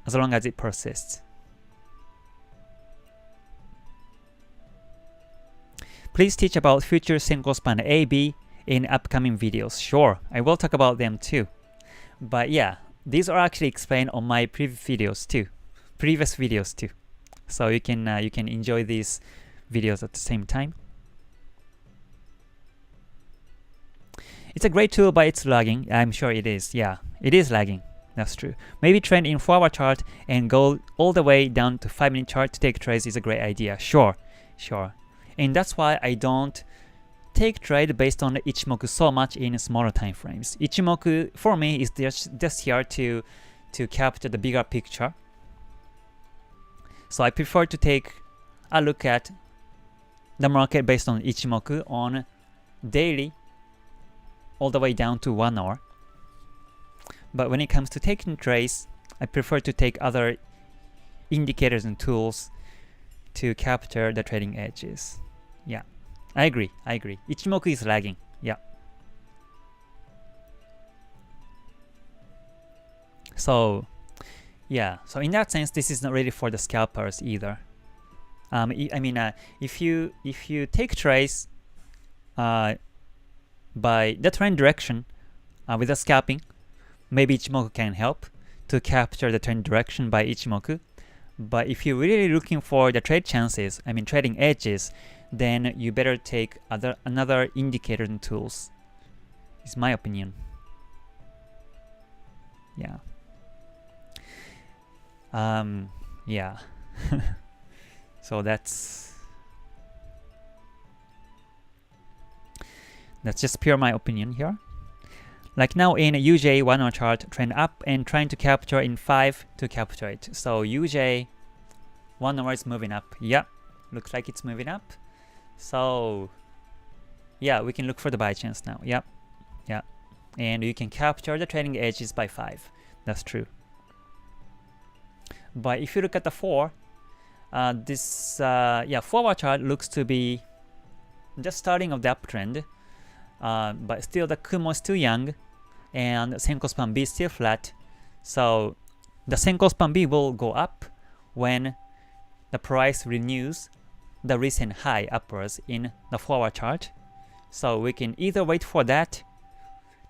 as long as it persists. Please teach about future Senko span A, B in upcoming videos. Sure, I will talk about them too. But yeah, these are actually explained on my previous videos too. So you can enjoy these videos at the same time. It's a great tool, but it's lagging. I'm sure it is. Yeah, it is lagging. That's true. Maybe trend in 4-hour chart and go all the way down to 5-minute chart to take trades is a great idea. Sure. And that's why I don't take trade based on the Ichimoku so much in smaller time frames. Ichimoku for me is just here to capture the bigger picture. So I prefer to take a look at the market based on Ichimoku on daily all the way down to 1 hour. But when it comes to taking trades, I prefer to take other indicators and tools to capture the trading edges. Yeah, I agree. Ichimoku is lagging. Yeah. So in that sense, this is not really for the scalpers either. If you take trades by the trend direction with the scalping, maybe Ichimoku can help to capture the trend direction by Ichimoku. But if you're really looking for the trade chances, trading edges, then you better take another indicator and tools. Is my opinion. Yeah. Yeah. So that's just pure my opinion here. Like now in a UJ 1-hour chart, trend up and trying to capture in 5 to capture it. So UJ 1 hour is moving up. Yeah, looks like it's moving up. So yeah, we can look for the buy chance now. Yep. And you can capture the trading edges by 5. That's true. But if you look at the 4, this 4-hour chart looks to be just starting of the uptrend. But still the Kumo is still young and Senko span B is still flat. So the Senko span B will go up when the price renews the recent high upwards in the 4-hour chart. So we can either wait for that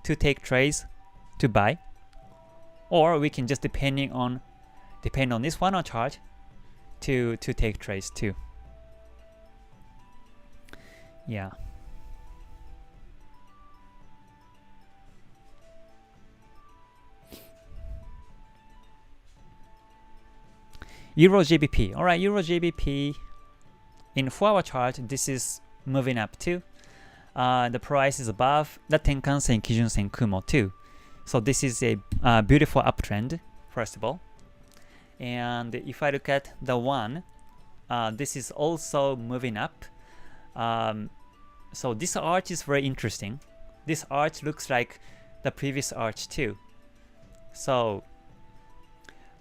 to take trades to buy, or we can just depend on this 1-hour chart to take trades too. Yeah. EURGBP. Alright, EURGBP in 4-hour chart, this is moving up too. The price is above the Tenkan-sen, Kijun-sen, Kumo too. So this is a beautiful uptrend, first of all. And if I look at the 1, this is also moving up. So this arch is very interesting. This arch looks like the previous arch too. So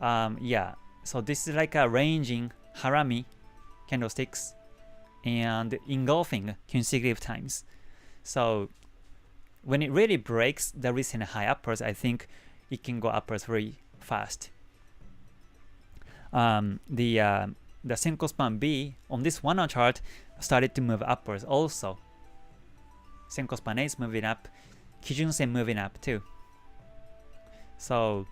Yeah, so this is like a ranging harami candlesticks and engulfing consecutive times. So when it really breaks the recent high upwards, I think it can go upwards very fast. The Senko span B on this 1 hour chart started to move upwards also. Senko span A is moving up, Kijun Sen moving up too. So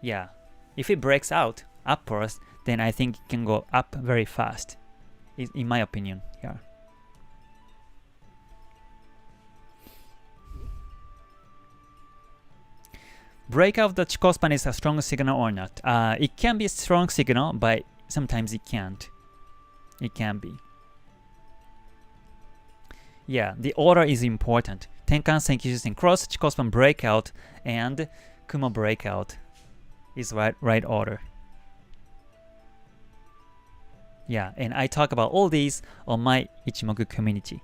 yeah, if it breaks out upwards, then I think it can go up very fast, in my opinion. Yeah. Breakout of the Chikou span is a strong signal or not? It can be a strong signal, but sometimes it can't. It can be. Yeah, the order is important. Tenkan-sen, Kijun-sen cross, Chikou span breakout, and Kumo breakout is right order. Yeah, and I talk about all these on my Ichimoku community.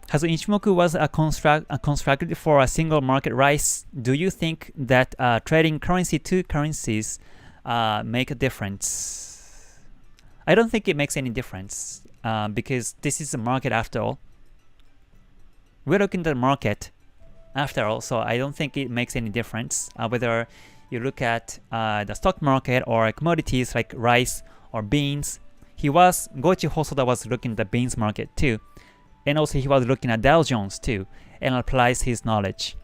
Has Ichimoku was constructed for a single market rise? Do you think that trading currency to currencies make a difference? I don't think it makes any difference because this is a market after all. We're looking at the market after all, so I don't think it makes any difference whether you look at the stock market or commodities like rice or beans. Goichi Hosoda was looking at the beans market too. And also he was looking at Dow Jones too and applies his knowledge.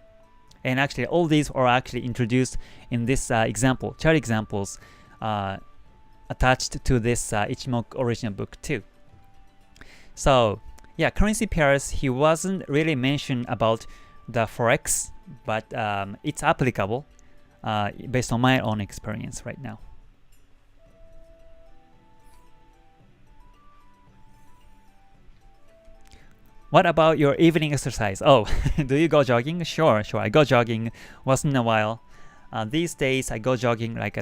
And actually all these are actually introduced in this example, chart examples attached to this Ichimoku original book too. So yeah, currency pairs, he wasn't really mentioned about the Forex, but it's applicable based on my own experience right now. What about your evening exercise? Oh, do you go jogging? Sure. I go jogging once in a while. These days I go jogging like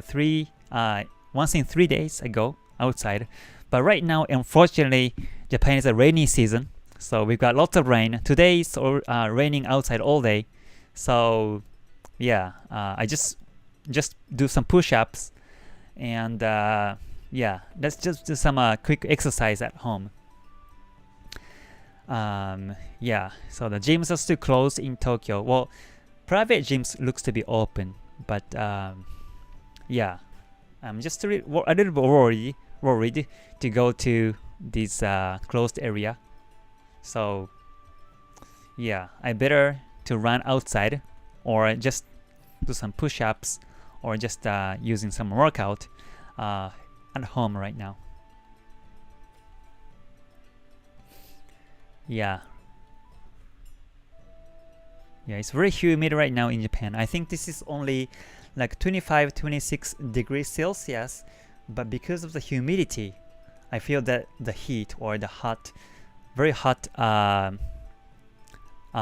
once in 3 days I go outside. But right now, unfortunately, Japan is a rainy season, so we've got lots of rain. Today it's raining outside all day. So yeah, I just do some push-ups and yeah, let's just do some quick exercise at home. Yeah, so the gyms are still closed in Tokyo. Well, private gyms looks to be open, but yeah, I'm just a little bit worried to go to this closed area. So yeah, I better to run outside or just do some push-ups or just using some workout at home right now. Yeah, it's very humid right now in Japan. I think this is only like 25-26 degrees Celsius, but because of the humidity, I feel that the heat or the very hot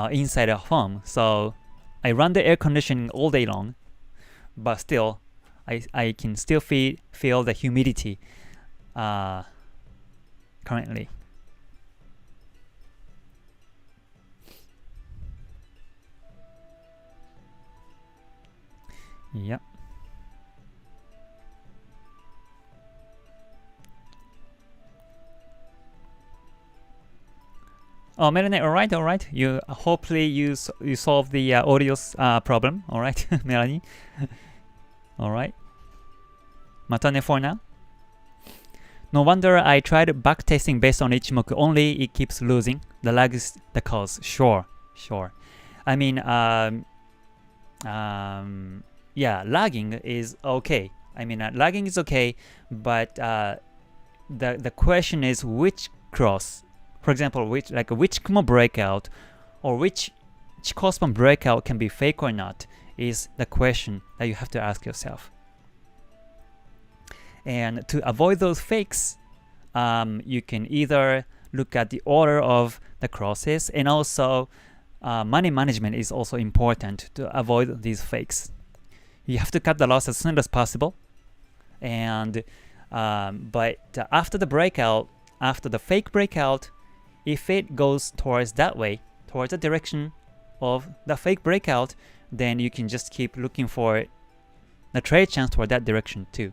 inside a home. So I run the air conditioning all day long, but still I can still feel the humidity currently. Yep. Oh, Melanie, all right. You hopefully you solve the audio problem. All right, Melanie. All right. Matane for now. No wonder I tried backtesting based on Ichimoku only. It keeps losing. The lag is the cause. Sure. I mean, yeah, lagging is okay. I mean, lagging is okay, but the question is which cross. For example, which Kumo breakout or which Chikou span breakout can be fake or not is the question that you have to ask yourself. And to avoid those fakes, you can either look at the order of the crosses, and also money management is also important to avoid these fakes. You have to cut the loss as soon as possible, and but after the breakout, after the fake breakout, if it goes towards that way, towards the direction of the fake breakout, then you can just keep looking for the trade chance toward that direction too.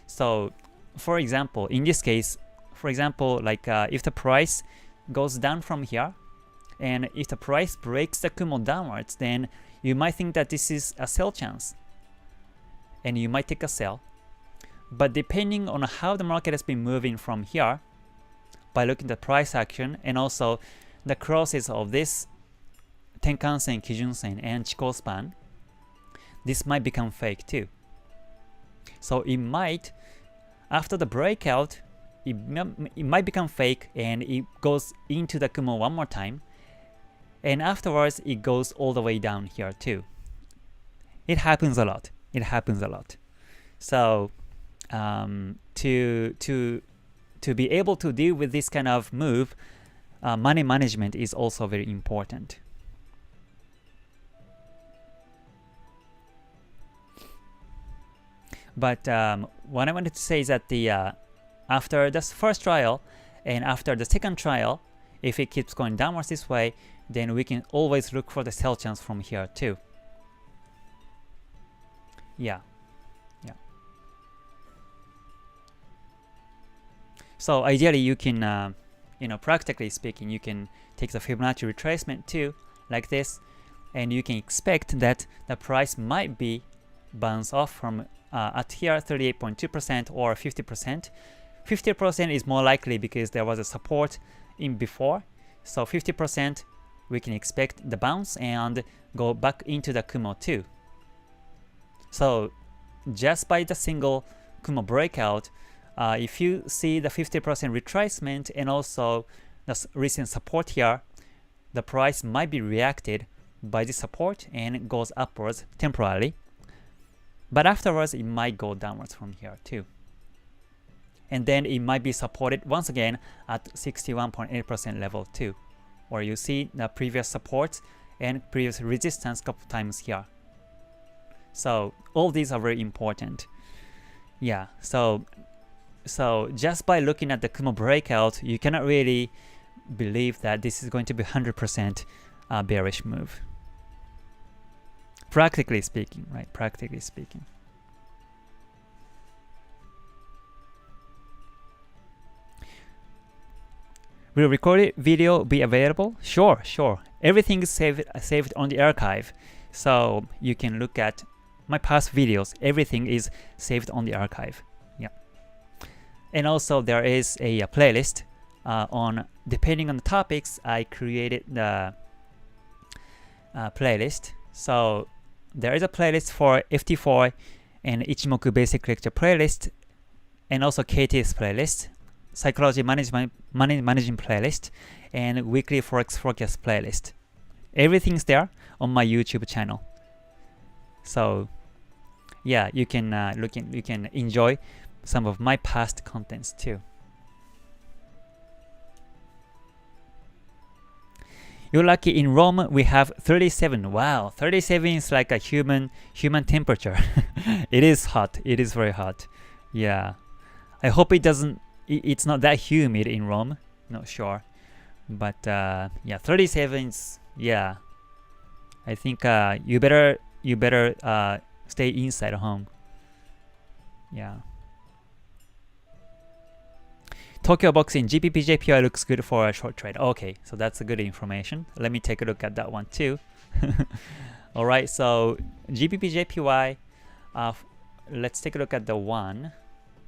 So for example, in this case, for example, like if the price goes down from here, and if the price breaks the Kumo downwards, then you might think that this is a sell chance, and you might take a sell. But depending on how the market has been moving from here, by looking at the price action and also the crosses of this Tenkan-sen, Kijun-sen, and Chikou span, this might become fake too. So it might, after the breakout, it might become fake and it goes into the Kumo one more time, and afterwards it goes all the way down here too. It happens a lot. It happens a lot. So to be able to deal with this kind of move, money management is also very important. But what I wanted to say is that the after the first trial and after the second trial, if it keeps going downwards this way, then we can always look for the sell chance from here too. Yeah. So ideally, you can, practically speaking, you can take the Fibonacci retracement too, like this, and you can expect that the price might be bounce off from at here 38.2% or 50%. 50% is more likely because there was a support in before. So 50% we can expect the bounce and go back into the Kumo too. So just by the single Kumo breakout, if you see the 50% retracement and also the recent support here, the price might be reacted by the support and goes upwards temporarily. But afterwards, it might go downwards from here too. And then it might be supported once again at 61.8% level too. Or you see the previous support and previous resistance a couple times here. So all these are very important. Yeah, so just by looking at the Kumo breakout, you cannot really believe that this is going to be 100% bearish move. Practically speaking, right? Practically speaking. Will recorded video be available? Sure. Everything is saved on the archive. So you can look at my past videos. Everything is saved on the archive. Yeah. And also there is a playlist on, depending on the topics, I created the playlist. So there is a playlist for FT4 and Ichimoku Basic Lecture playlist, and also KTS playlist, Psychology Management playlist, and Weekly Forex Forecast playlist. Everything's there on my YouTube channel. So yeah, you can you can enjoy some of my past contents too. You're lucky, in Rome we have 37. Wow, 37 is like a human temperature. It is hot. It is very hot. Yeah, I hope it's not that humid in Rome. Not sure, but yeah, 37 is, yeah. I think you better stay inside home. Yeah. Tokyo box in GBPJPY looks good for a short trade. Okay, so that's a good information. Let me take a look at that one too. Alright, so GBPJPY, let's take a look at the 1.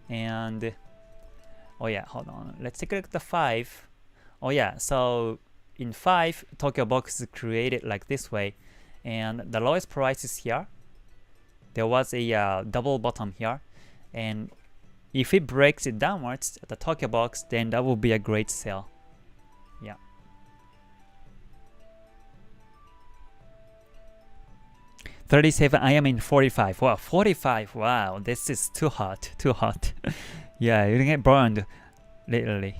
And, oh yeah, hold on. Let's take a look at the 5. Oh yeah, so in 5, Tokyo box is created like this way. And the lowest price is here. There was a double bottom here. And if it breaks it downwards at the Tokyo box, then that will be a great sell. Yeah. $37, I am in 45. Wow, 45. Wow, this is too hot. Too hot. Yeah, you get burned literally.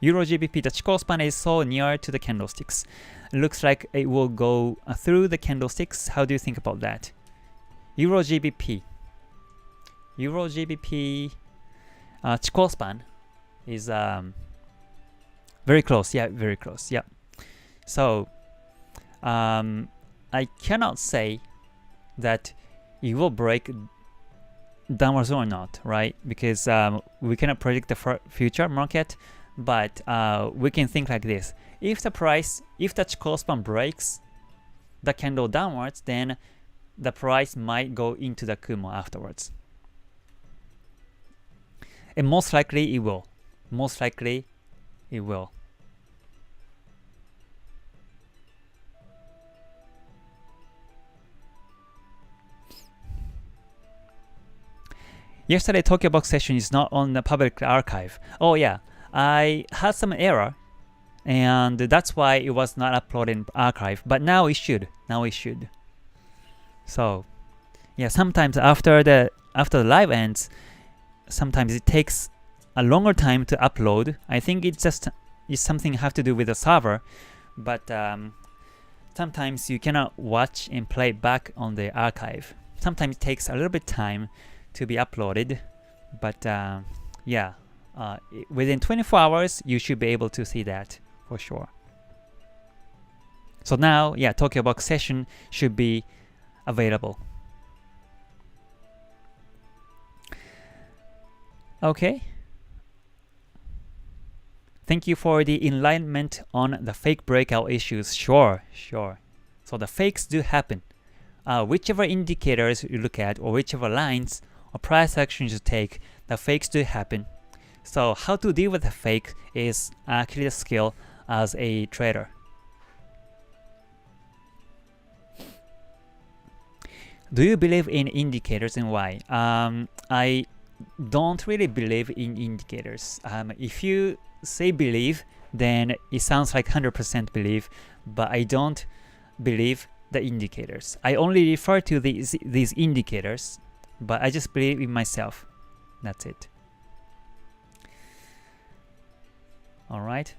EURGBP, the Chikou span is so near to the candlesticks. It looks like it will go through the candlesticks. How do you think about that? EURGBP, Chikou span is very close. Yeah, very close. Yeah. So I cannot say that it will break downwards or not, right? Because we cannot predict the future market, but we can think like this. If the Chikou span breaks the candle downwards, then the price might go into the Kumo afterwards. And most likely it will. Most likely it will. Yesterday, Tokyo Box session is not on the public archive. Oh yeah, I had some error, and that's why it was not uploaded in archive. But now it should. Now it should. So, yeah, sometimes after the live ends, sometimes it takes a longer time to upload. I think it's something have to do with the server, but sometimes you cannot watch and play back on the archive. Sometimes it takes a little bit time to be uploaded, but yeah, within 24 hours you should be able to see that for sure. So now, yeah, Tokyo Box session should be available. Okay. Thank you for the enlightenment on the fake breakout issues. Sure. So the fakes do happen. Whichever indicators you look at, or whichever lines or price actions you take, the fakes do happen. So how to deal with the fake is actually a skill as a trader. Do you believe in indicators and why? I don't really believe in indicators. If you say believe, then it sounds like 100% believe, but I don't believe the indicators. I only refer to these indicators, but I just believe in myself. That's it. Alright.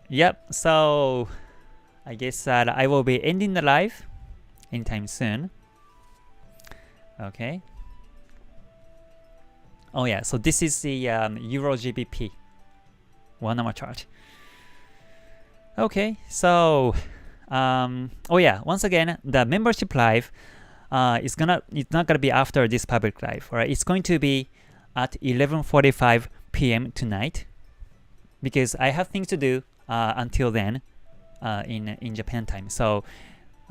Yep, so I guess that I will be ending the live anytime soon. Okay. Oh yeah, so this is the EURGBP 1 hour chart. Okay, so oh yeah, once again, the membership live it's not gonna be after this public live, right? It's going to be at 11:45 p.m. tonight, because I have things to do until then in Japan time. So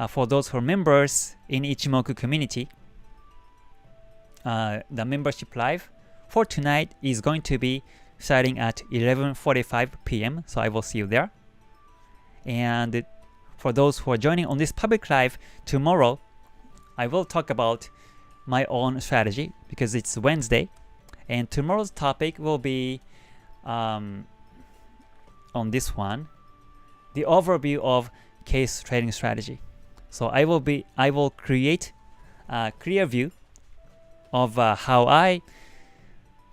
for those who are members in Ichimoku community, the membership live for tonight is going to be starting at 11:45 p.m. So I will see you there. And for those who are joining on this public live tomorrow, I will talk about my own strategy because it's Wednesday, and tomorrow's topic will be on this one, the overview of case trading strategy. So I will create a clear view of how I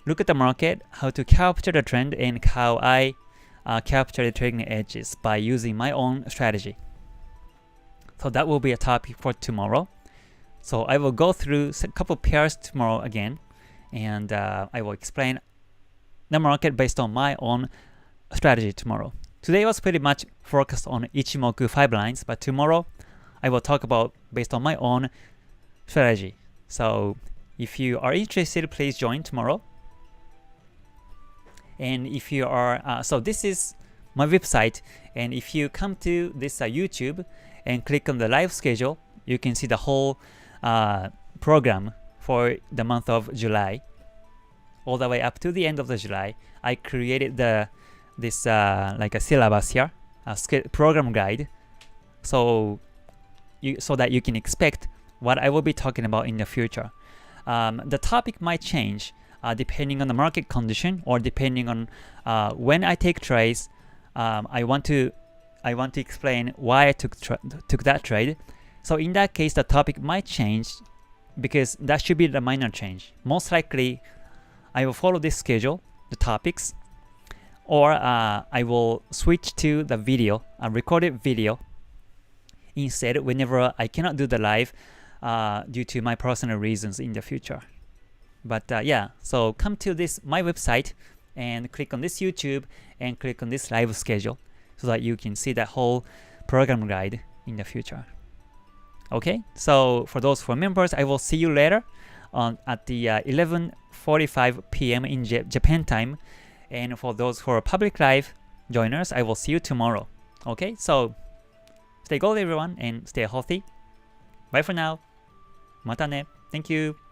look at the market, how to capture the trend, and how I capture the trading edges by using my own strategy. So that will be a topic for tomorrow. So I will go through a couple pairs tomorrow again, and I will explain the market based on my own strategy tomorrow. Today was pretty much focused on Ichimoku 5 lines, but tomorrow I will talk about based on my own strategy. So if you are interested, please join tomorrow. And if you are, so this is my website, and if you come to this YouTube and click on the live schedule, you can see the whole program for the month of July, all the way up to the end of the July. I created this like a syllabus here, a program guide, so that you can expect what I will be talking about in the future. The topic might change depending on the market condition, or depending on when I take trades. I want to explain why I took that trade. So in that case, the topic might change, because that should be the minor change. Most likely, I will follow this schedule, the topics, or I will switch to the video, a recorded video, instead whenever I cannot do the live due to my personal reasons in the future. But yeah, so come to this my website and click on this YouTube and click on this live schedule. so that you can see that whole program guide in the future. Okay, so for those who are members, I will see you later at the 11:45 p.m. in Japan time. And for those who are public live joiners, I will see you tomorrow. Okay, so stay gold everyone and stay healthy. Bye for now. またね. Thank you.